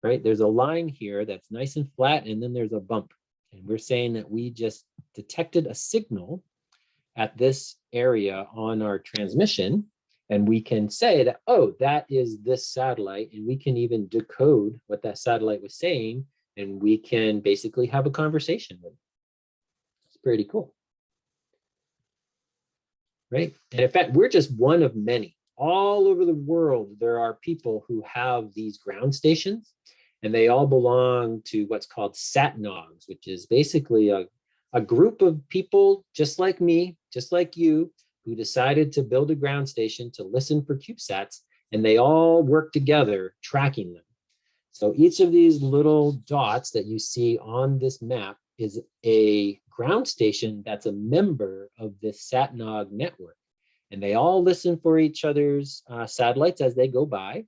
right? There's a line here that's nice and flat, and then there's a bump. And we're saying that we just detected a signal at this area on our transmission. And we can say that, oh, that is this satellite, and we can even decode what that satellite was saying, and we can basically have a conversation with it. It's pretty cool, right? And in fact, we're just one of many. All over the world, there are people who have these ground stations, and they all belong to what's called satnogs, which is basically a group of people just like me, just like you, who decided to build a ground station to listen for CubeSats, and they all work together tracking them. So each of these little dots that you see on this map is a ground station that's a member of this SatNog network. And they all listen for each other's satellites as they go by.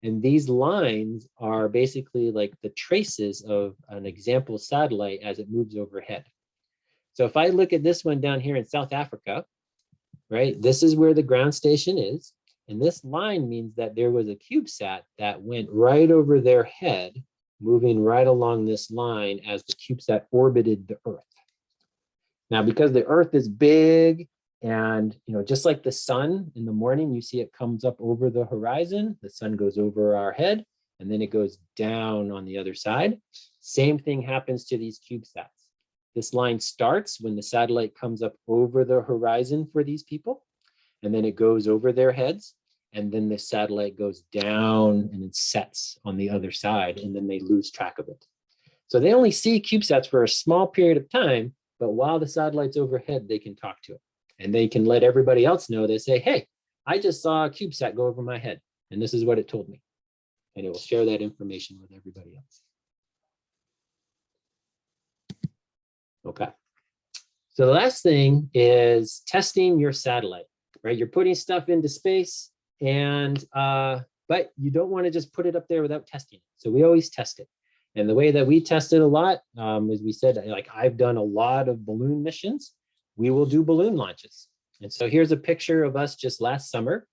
And these lines are basically like the traces of an example satellite as it moves overhead. So if I look at this one down here in South Africa, right, this is where the ground station is. And this line means that there was a CubeSat that went right over their head, moving right along this line as the CubeSat orbited the Earth. Now, because the Earth is big and, just like the sun in the morning, you see it comes up over the horizon, the sun goes over our head, and then it goes down on the other side. Same thing happens to these CubeSats. This line starts when the satellite comes up over the horizon for these people, and then it goes over their heads, and then the satellite goes down and it sets on the other side, and then they lose track of it. So they only see CubeSats for a small period of time, but while the satellite's overhead, they can talk to it. And they can let everybody else know. They say, hey, I just saw a CubeSat go over my head, and this is what it told me. And it will share that information with everybody else. Okay. So the last thing is testing your satellite, right? You're putting stuff into space, and but you don't want to just put it up there without testing it. So we always test it. And the way that we test it a lot, as we said, like I've done a lot of balloon missions, we will do balloon launches. And so here's a picture of us just last summer.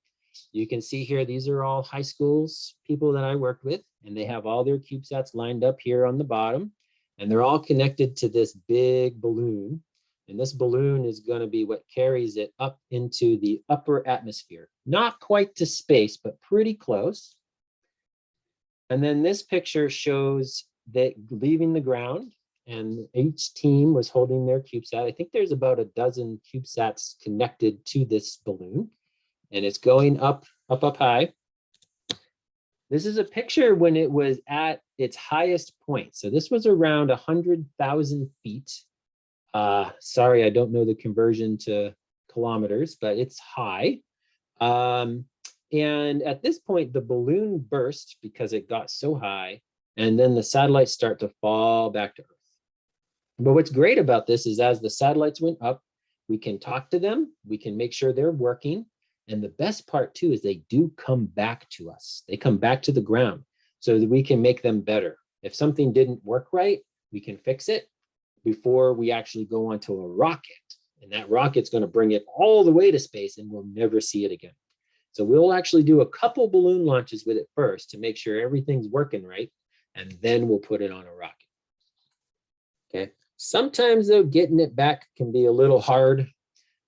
You can see here, these are all high schools, people that I worked with, and they have all their CubeSats lined up here on the bottom, and they're all connected to this big balloon. And this balloon is going to be what carries it up into the upper atmosphere. Not quite to space, but pretty close. And then this picture shows that leaving the ground, and each team was holding their CubeSat. I think there's about a dozen CubeSats connected to this balloon, and it's going up high. This is a picture when it was at its highest point. So this was around 100,000 feet. Sorry, I don't know the conversion to kilometers, but it's high. And at this point, the balloon burst because it got so high, and then the satellites start to fall back to Earth. But what's great about this is as the satellites went up, we can talk to them, we can make sure they're working. And the best part too is they do come back to us. They come back to the ground so that we can make them better. If something didn't work right, we can fix it before we actually go onto a rocket. And that rocket's going to bring it all the way to space and we'll never see it again. So we'll actually do a couple balloon launches with it first to make sure everything's working right. And then we'll put it on a rocket. Okay. Sometimes though, getting it back can be a little hard.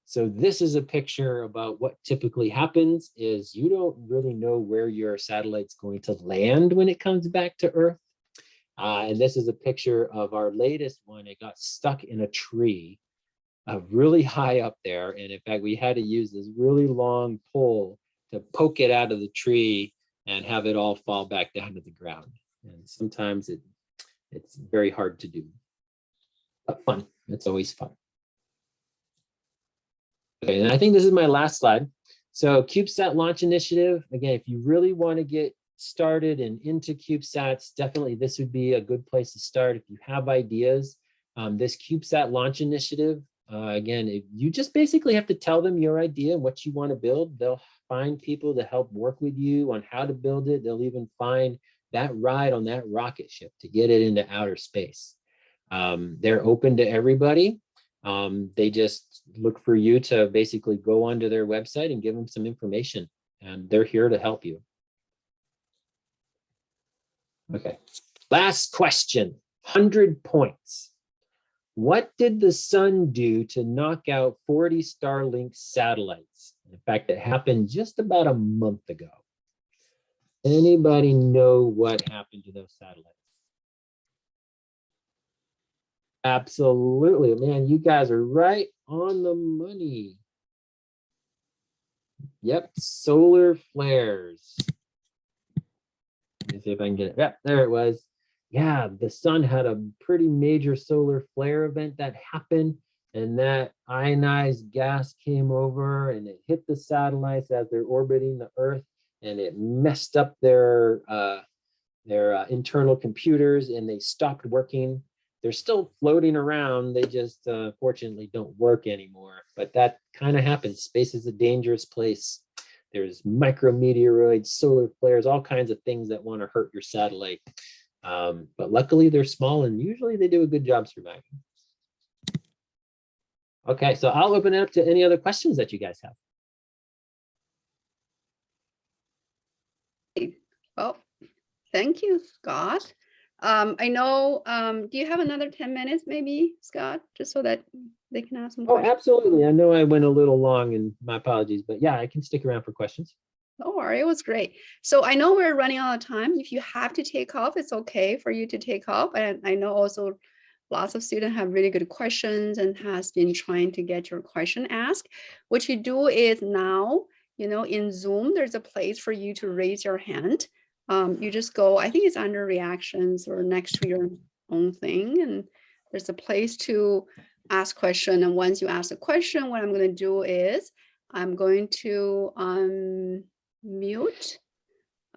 So this is a picture about what typically happens is you don't really know where your satellite's going to land when it comes back to Earth. And this is a picture of our latest one. It got stuck in a tree really high up there. And in fact, we had to use this really long pole to poke it out of the tree and have it all fall back down to the ground. And sometimes it's very hard to do, but fun. It's always fun. Okay, and I think this is my last slide. So CubeSat launch initiative. Again, if you really want to get started and into CubeSats, definitely this would be a good place to start. If you have ideas, this CubeSat launch initiative, again, if you just basically have to tell them your idea and what you want to build. They'll find people to help work with you on how to build it. They'll even find that ride on that rocket ship to get it into outer space. They're open to everybody. They just look for you to basically go onto their website and give them some information, and they're here to help you. Okay, last question, 100 points. What did the sun do to knock out 40 Starlink satellites? In fact, it happened just about a month ago. Anybody know what happened to those satellites? Absolutely, man, you guys are right on the money. Yep, solar flares. Let me see if I can get it. Yep, there it was. Yeah, the sun had a pretty major solar flare event that happened, and that ionized gas came over and it hit the satellites as they're orbiting the Earth, and it messed up their They're internal computers, and they stopped working. They're still floating around. They just fortunately don't work anymore. But that kind of happens. Space is a dangerous place. There's micrometeoroids, solar flares, all kinds of things that want to hurt your satellite. But luckily they're small, and usually they do a good job surviving. Okay, so I'll open it up to any other questions that you guys have. Oh, thank you, Scott. I know, do you have another 10 minutes maybe, Scott, just so that they can ask some Oh, questions? absolutely. I know I went a little long, and my apologies, but yeah, I can stick around for questions. Don't worry, it was great. So I know we're running out of time. If you have to take off, it's okay for you to take off. And I know also lots of students have really good questions and has been trying to get your question asked. What you do is now, you know, in Zoom, there's a place for you to raise your hand. You just go, I think it's under reactions or next to your own thing. And there's a place to ask question. And once you ask a question, what I'm going to do is I'm going to mute.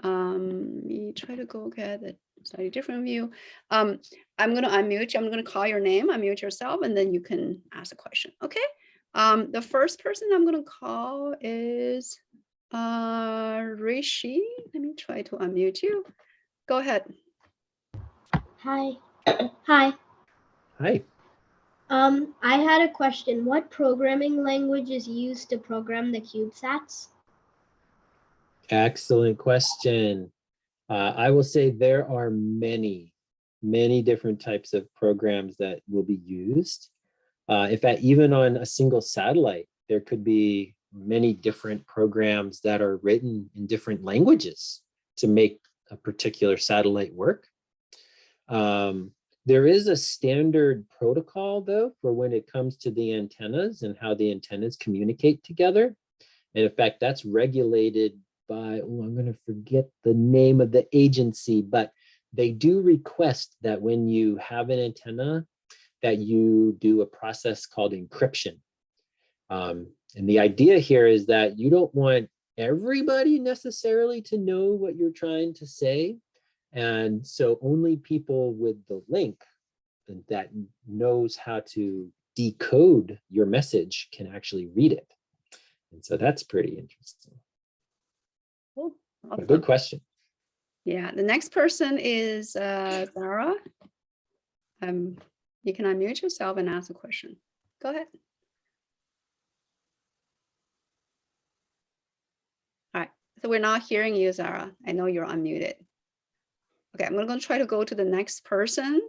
Let me try to go get a slightly different view. I'm going to unmute you. I'm going to call your name, unmute yourself, and then you can ask a question. Okay. The first person I'm going to call is Rishi. Let me try to unmute you. Go ahead. Hi. Hi. Hi. I had a question. What programming language is used to program the CubeSats? Excellent question. I will say there are many different types of programs that will be used. In fact, even on a single satellite, there could be many different programs that are written in different languages to make a particular satellite work. There is a standard protocol, though, for when it comes to the antennas and how the antennas communicate together. And in fact, that's regulated by, I'm going to forget the name of the agency, but they do request that when you have an antenna, that you do a process called encryption. And the idea here is that you don't want everybody necessarily to know what you're trying to say. And so only people with the link that knows how to decode your message can actually read it. And so that's pretty interesting. Cool. A good question. Yeah, the next person is Zara. You can unmute yourself and ask a question. Go ahead. All right, so we're not hearing you, Zara. I know you're unmuted. Okay, I'm going to try to go to the next person.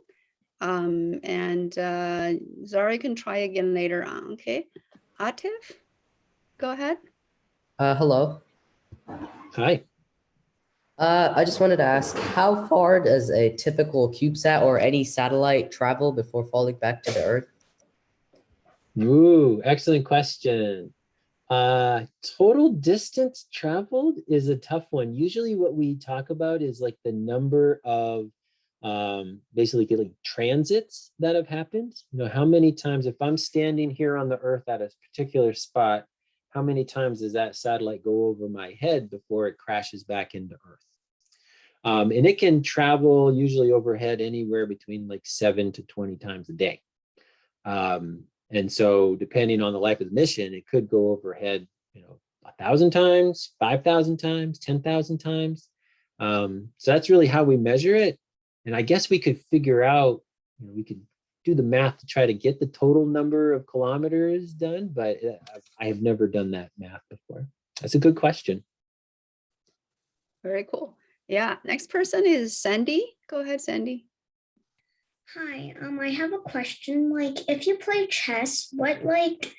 And Zara, you can try again later on, okay? Atif, go ahead. Hello. Hi. I just wanted to ask, how far does a typical CubeSat or any satellite travel before falling back to the Earth? Ooh, excellent question. Total distance traveled is a tough one. Usually what we talk about is like the number of basically like transits that have happened. You know, how many times, if I'm standing here on the Earth at a particular spot, how many times does that satellite go over my head before it crashes back into Earth? And it can travel usually overhead anywhere between like 7 to 20 times a day. And so depending on the life of the mission, it could go overhead, you know, 1,000 times, 5,000 times, 10,000 times. So that's really how we measure it. And I guess we could figure out, you know, we could do the math to try to get the total number of kilometers done, but I have never done that math before. That's a good question. Very cool. Yeah, next person is Sandy. Go ahead, Sandy. Hi, I have a question. Like, if you play chess, what like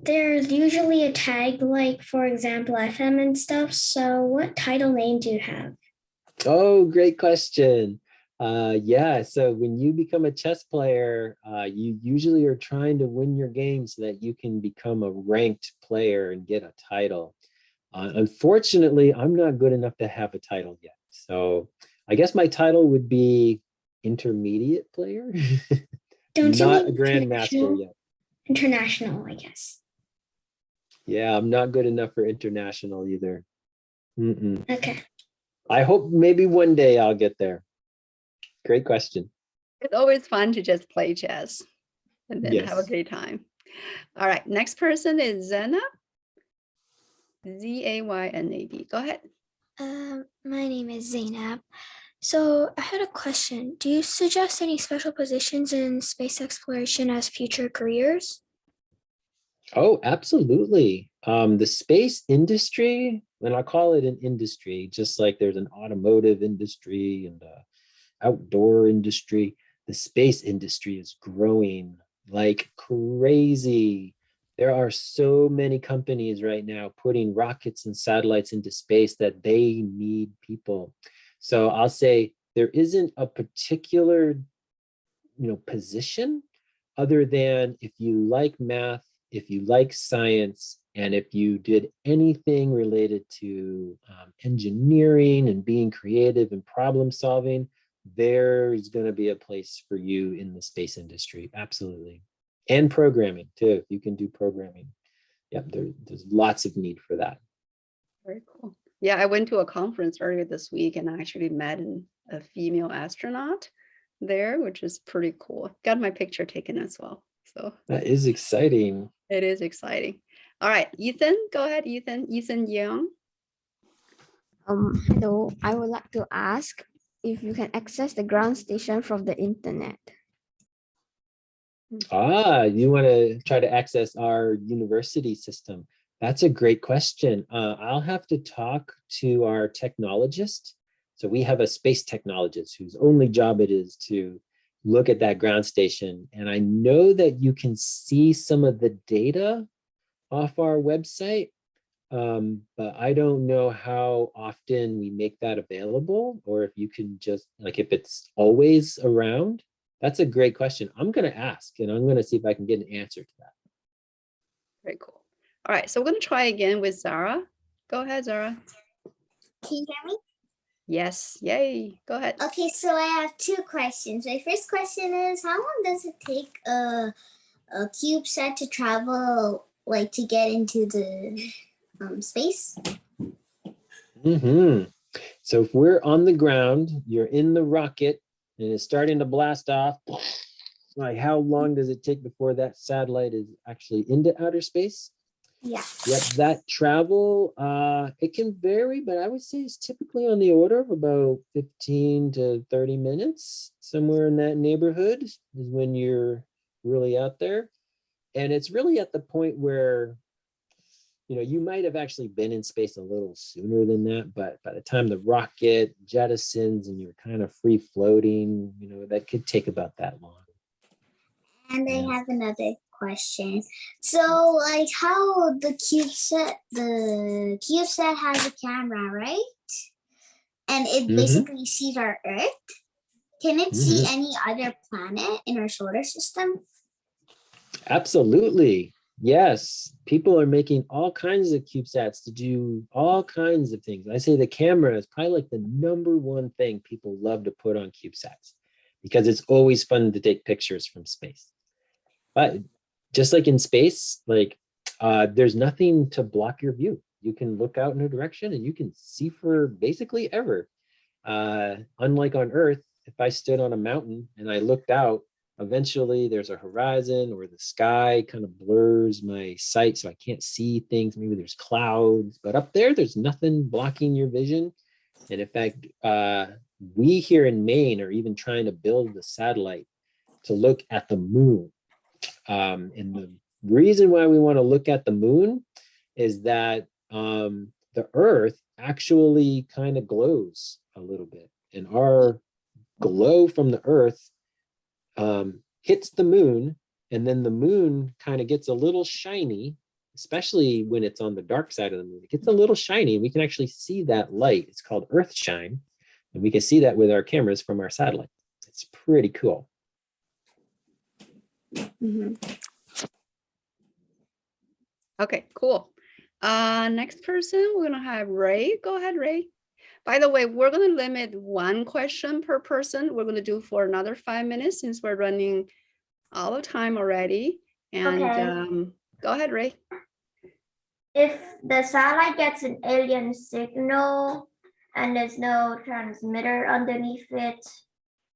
there's usually a tag, like for example, FM and stuff. So what title name do you have? Oh, great question. Yeah, so when you become a chess player, you usually are trying to win your game so that you can become a ranked player and get a title. Unfortunately, I'm not good enough to have a title yet. So I guess my title would be intermediate player. Don't you not mean a grandmaster yet. International, I guess. Yeah, I'm not good enough for international either. Okay. I hope maybe one day I'll get there. Great question. It's always fun to just play chess and then have a Yes. great time. All right, next person is Zainab. Z-A-Y-N-A-B. Go ahead. My name is Zainab. So I had a question. Do you suggest any special positions in space exploration as future careers? Oh, absolutely. The space industry, and I call it an industry, just like there's an automotive industry and outdoor industry, the space industry is growing like crazy. There are so many companies right now putting rockets and satellites into space that they need people. So I'll say there isn't a particular, position other than if you like math, if you like science, and if you did anything related to engineering and being creative and problem solving, there's going to be a place for you in the space industry. Absolutely. And programming too. If you can do programming. Yep, there's lots of need for that. Very cool. Yeah, I went to a conference earlier this week and I actually met a female astronaut there, which is pretty cool. Got my picture taken as well. So that is exciting. It is exciting. All right, Ethan, go ahead, Ethan. Ethan Young. Hello, I would like to ask if you can access the ground station from the internet. You want to try to access our university system? That's a great question. I'll have to talk to our technologist. So we have a space technologist whose only job it is to look at that ground station. And I know that you can see some of the data off our website, but I don't know how often we make that available, or if you can just, like, if it's always around. That's a great question. I'm going to ask, and I'm going to see if I can get an answer to that. Very cool. All right, so we're going to try again with Zara. Go ahead, Zara. Can you hear me? Yes, yay, go ahead. Okay, so I have two questions. My first question is, how long does it take a CubeSat to travel, like to get into the space? So if we're on the ground, you're in the rocket, and it's starting to blast off, like how long does it take before that satellite is actually into outer space? Yeah. Yep, that travel, it can vary, but I would say it's typically on the order of about 15 to 30 minutes, somewhere in that neighborhood is when you're really out there. And it's really at the point where, you might have actually been in space a little sooner than that, but by the time the rocket jettisons and you're kind of free floating, that could take about that long. And I have another question. So, like, how the CubeSat has a camera, right? And it basically sees our Earth. Can it see any other planet in our solar system? Absolutely. Yes. People are making all kinds of CubeSats to do all kinds of things. I say the camera is probably like the #1 thing people love to put on CubeSats because it's always fun to take pictures from space. But just like in space, there's nothing to block your view. You can look out in a direction and you can see for basically ever. Unlike on Earth, if I stood on a mountain and I looked out, eventually there's a horizon or the sky kind of blurs my sight so I can't see things. Maybe there's clouds, but up there's nothing blocking your vision. And in fact, we here in Maine are even trying to build a satellite to look at the moon. And the reason why we want to look at the moon is that the Earth actually kind of glows a little bit, and our glow from the Earth hits the moon, and then the moon kind of gets a little shiny, especially when it's on the dark side of the moon. It gets a little shiny, and we can actually see that light. It's called Earth shine, and we can see that with our cameras from our satellite. It's pretty cool. Okay, cool. Next person, we're gonna have Ray. Go ahead, Ray. By the way, we're gonna limit 1 question per person. We're gonna do for another 5 minutes since we're running out of time already. And go ahead, Ray. If the satellite gets an alien signal, and there's no transmitter underneath it,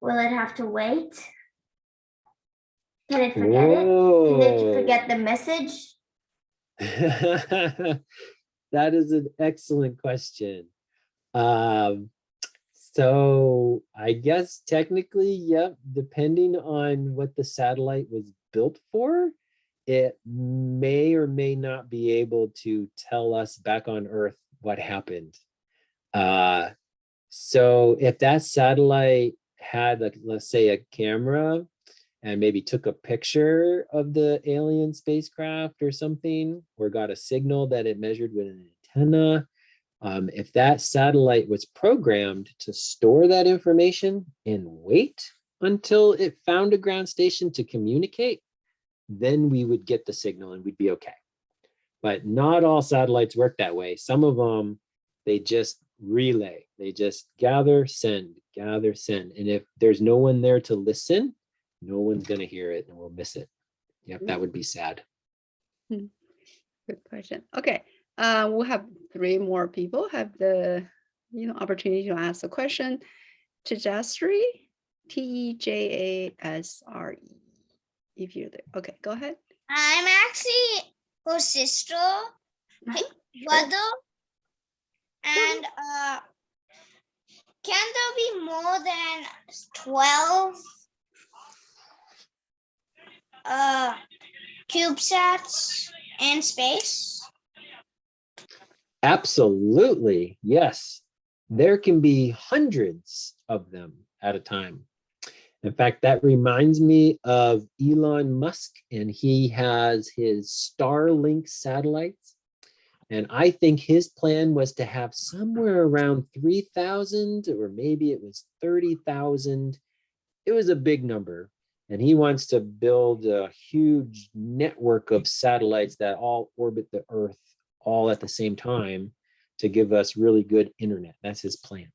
will it have to wait? Can it forget it? Can it forget the message? That is an excellent question. So I guess technically, yep, depending on what the satellite was built for, it may or may not be able to tell us back on Earth what happened. So if that satellite had, let's say, a camera and maybe took a picture of the alien spacecraft or something, or got a signal that it measured with an antenna, if that satellite was programmed to store that information and wait until it found a ground station to communicate, then we would get the signal and we'd be okay. But not all satellites work that way. Some of them, they just relay. They just gather, send. And if there's no one there to listen, no one's going to hear it and we'll miss it. Yep, that would be sad. Good question. Okay, we'll have 3 more people have the opportunity to ask a question. Tejasri, Tejasre. If you're there, okay, go ahead. I'm actually her sister, brother, and can there be more than 12 CubeSats in space? Absolutely, yes. There can be hundreds of them at a time. In fact, that reminds me of Elon Musk, and he has his Starlink satellites. And I think his plan was to have somewhere around 3,000, or maybe it was 30,000. It was a big number. And he wants to build a huge network of satellites that all orbit the Earth all at the same time to give us really good internet. That's his plan.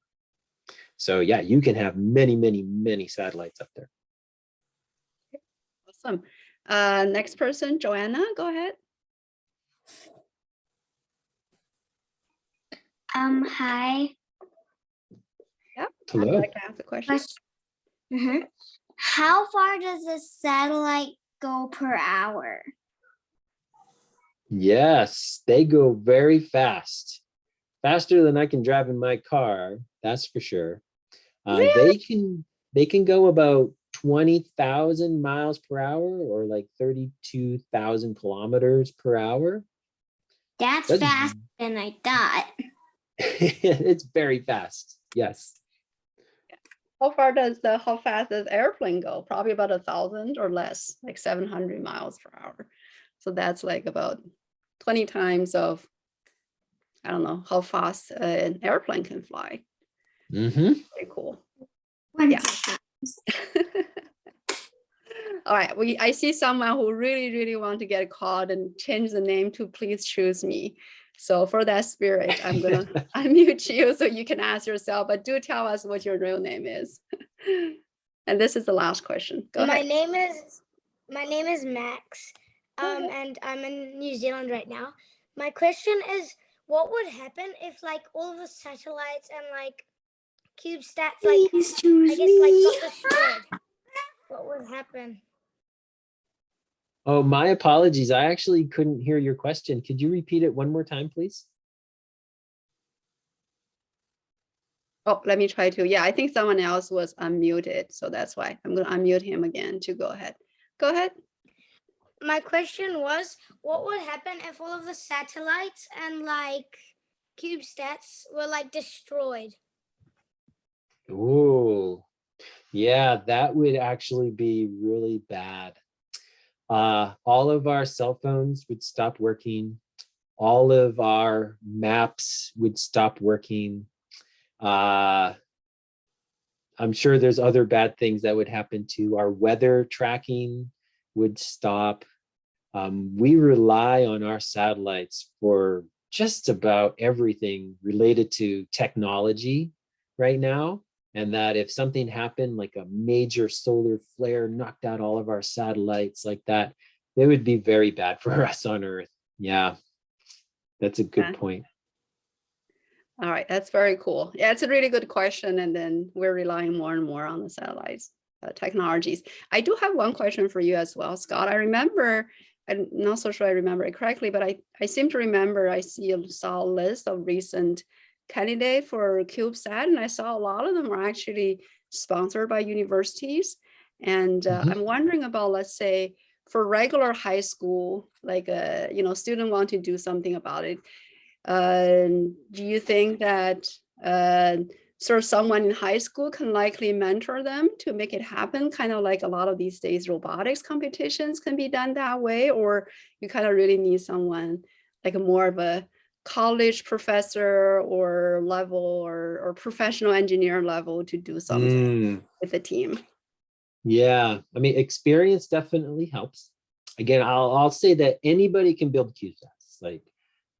So yeah, you can have many, many, many satellites up there. Awesome. Next person, Joanna, go ahead. Hi. Yeah. Hello. I'd like to ask a question. How far does a satellite go per hour? Yes, they go very fast. Faster than I can drive in my car, that's for sure. Really? They can go about 20,000 miles per hour, or like 32,000 kilometers per hour. That's faster than I thought. It's very fast. Yes. How fast does the airplane go? Probably about 1,000 or less, like 700 miles per hour. So that's like about 20 times of, I don't know how fast an airplane can fly. Very cool. Yeah. All right, I see someone who really want to get called and change the name to Please Choose Me. So for that spirit, I'm gonna unmute you so you can ask yourself, but do tell us what your real name is. And this is the last question. Go ahead. My name is Max, and I'm in New Zealand right now. My question is, what would happen if like all of the satellites and like CubeSats like got destroyed? What would happen? Oh, my apologies. I actually couldn't hear your question. Could you repeat it one more time, please? Oh, let me try to. Yeah, I think someone else was unmuted, so that's why I'm going to unmute him again to go ahead. Go ahead. My question was, what would happen if all of the satellites and like CubeSats were like destroyed? Oh, yeah, that would actually be really bad. All of our cell phones would stop working. All of our maps would stop working. I'm sure there's other bad things that would happen too. Our weather tracking would stop. We rely on our satellites for just about everything related to technology right now. And that if something happened, like a major solar flare knocked out all of our satellites like that, it would be very bad for us on Earth. Yeah, that's a good point. All right, that's very cool. Yeah, it's a really good question. And then we're relying more and more on the satellites technologies. I do have one question for you as well, Scott. I remember, I'm not so sure I remember it correctly, but I seem to remember I saw a list of recent candidates for CubeSat, and I saw a lot of them were actually sponsored by universities. And I'm wondering about, let's say, for regular high school, like student want to do something about it. Do you think that sort of someone in high school can likely mentor them to make it happen, kind of like a lot of these days robotics competitions can be done that way, or you kind of really need someone like more of a college professor or level or professional engineer level to do something with the team? Yeah, I mean, experience definitely helps. Again, I'll say that anybody can build CubeSats,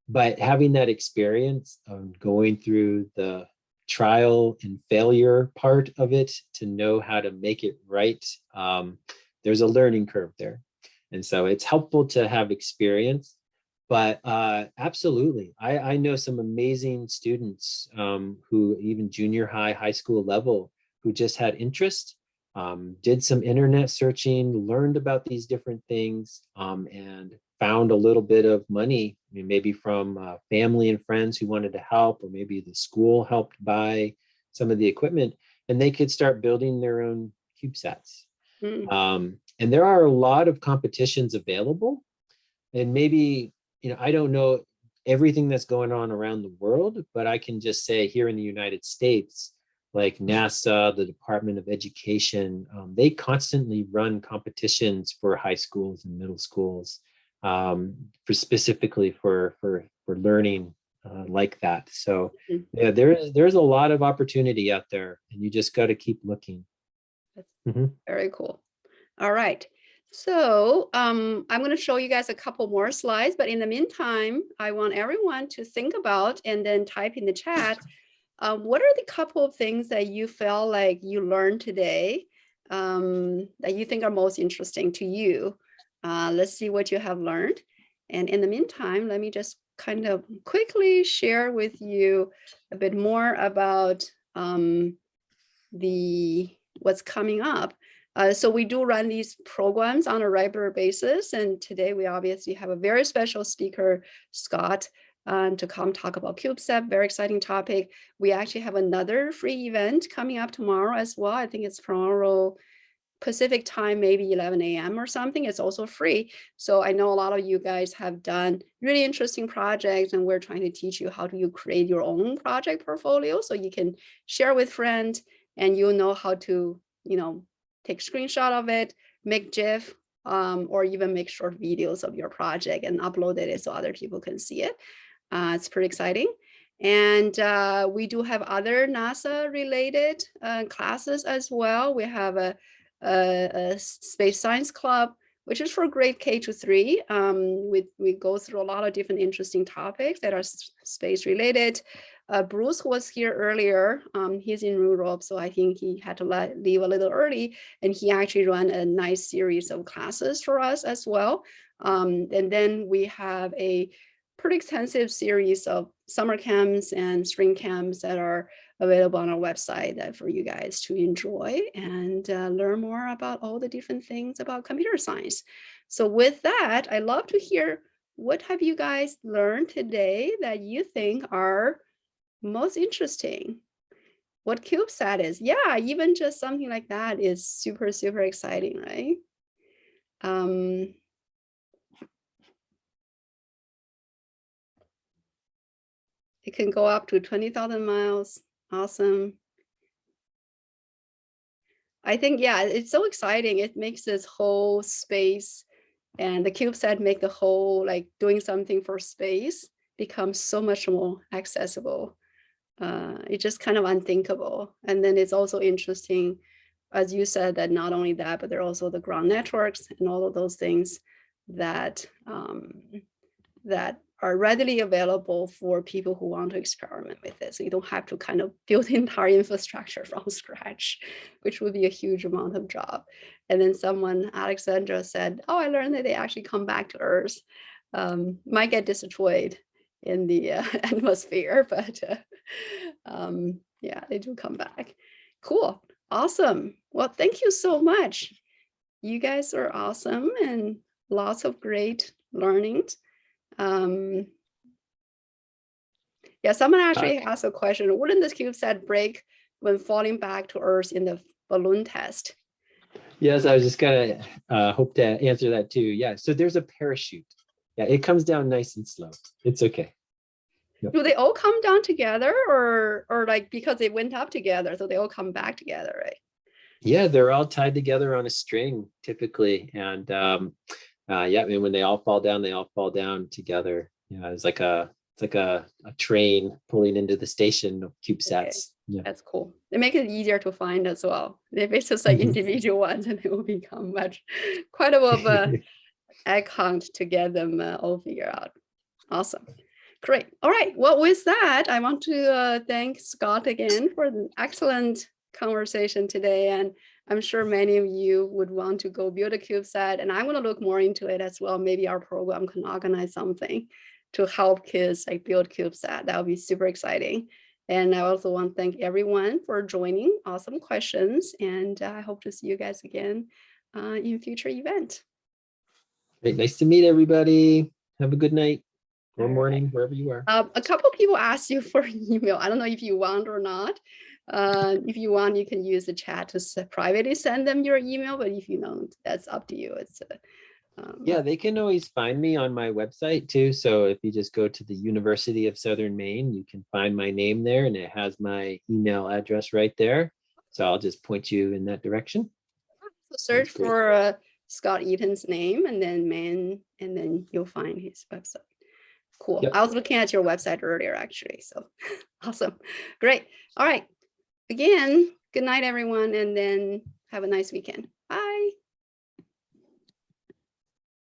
but having that experience of going through the trial and failure part of it to know how to make it right, there's a learning curve there. And so it's helpful to have experience, but absolutely. I know some amazing students who even junior high, high school level, who just had interest, did some internet searching, learned about these different things, and found a little bit of money, maybe from family and friends who wanted to help, or maybe the school helped buy some of the equipment, and they could start building their own CubeSats. And there are a lot of competitions available, and maybe, I don't know everything that's going on around the world, but I can just say here in the United States, like NASA, the Department of Education, they constantly run competitions for high schools and middle schools, specifically for learning like that. So yeah, there's a lot of opportunity out there, and you just got to keep looking. Very cool. All right. So I'm going to show you guys a couple more slides, but in the meantime, I want everyone to think about and then type in the chat. What are the couple of things that you feel like you learned today that you think are most interesting to you? Let's see what you have learned. And in the meantime, let me just kind of quickly share with you a bit more about what's coming up. So we do run these programs on a regular basis. And today we obviously have a very special speaker, Scott, to come talk about CubeSat, very exciting topic. We actually have another free event coming up tomorrow as well. I think it's tomorrow Pacific time, maybe 11 a.m. or something. It's also free. So I know a lot of you guys have done really interesting projects, and we're trying to teach you how do you create your own project portfolio so you can share with friends, and you'll know how to, take screenshot of it, make GIF, or even make short videos of your project and upload it so other people can see it. It's pretty exciting. And we do have other NASA related classes as well. We have a space science club, which is for grade K to 3. We go through a lot of different interesting topics that are space related. Bruce was here earlier. He's in Europe, so I think he had to leave a little early, and he actually ran a nice series of classes for us as well. And then we have a pretty extensive series of summer camps and spring camps that are available on our website for you guys to enjoy and learn more about all the different things about computer science. So with that, I'd love to hear, what have you guys learned today that you think are most interesting? What CubeSat is? Yeah, even just something like that is super, super exciting, right? It can go up to 20,000 miles. Awesome. I think, yeah, it's so exciting. It makes this whole space, and the CubeSat make the whole, like, doing something for space become so much more accessible. It's just kind of unthinkable. And then it's also interesting, as you said, that not only that, but there are also the ground networks and all of those things that that are readily available for people who want to experiment with it. So you don't have to kind of build the entire infrastructure from scratch, which would be a huge amount of job. And then someone, Alexandra, said, oh, I learned that they actually come back to Earth. Might get destroyed in the atmosphere, but Yeah, they do come back. Cool. Awesome. Well, thank you so much. You guys are awesome and lots of great learnings. Yeah, someone actually asked a question, wouldn't the CubeSat break when falling back to Earth in the balloon test? Yes, I was just gonna hope to answer that too. Yeah, so there's a parachute. Yeah, it comes down nice and slow. It's okay. Yep. Do they all come down together or like because they went up together, so they all come back together, right? Yeah, they're all tied together on a string typically. And yeah, I mean, when they all fall down together. Yeah, it's like a train pulling into the station of CubeSats. Okay. Yeah. That's cool. They make it easier to find as well. If it's just like individual ones, and it will become quite a egg hunt to get them all figured out. Awesome. Great. All right. Well, with that, I want to thank Scott again for an excellent conversation today. And I'm sure many of you would want to go build a CubeSat, and I want to look more into it as well. Maybe our program can organize something to help kids like build CubeSat. That would be super exciting. And I also want to thank everyone for joining. Awesome questions. And I hope to see you guys again in future events. Great. Nice to meet everybody. Have a good night or All morning, right. wherever you are. A couple people asked you for email. I don't know if you want or not. If you want, you can use the chat to privately send them your email, but if you don't, that's up to you. It's yeah, they can always find me on my website too. So if you just go to the University of Southern Maine, you can find my name there and it has my email address right there. So I'll just point you in that direction. So search for Scott Eaton's name and then Maine, and then you'll find his website. Cool. Yep. I was looking at your website earlier, actually. So awesome. Great. All right. Again, good night, everyone, and then have a nice weekend.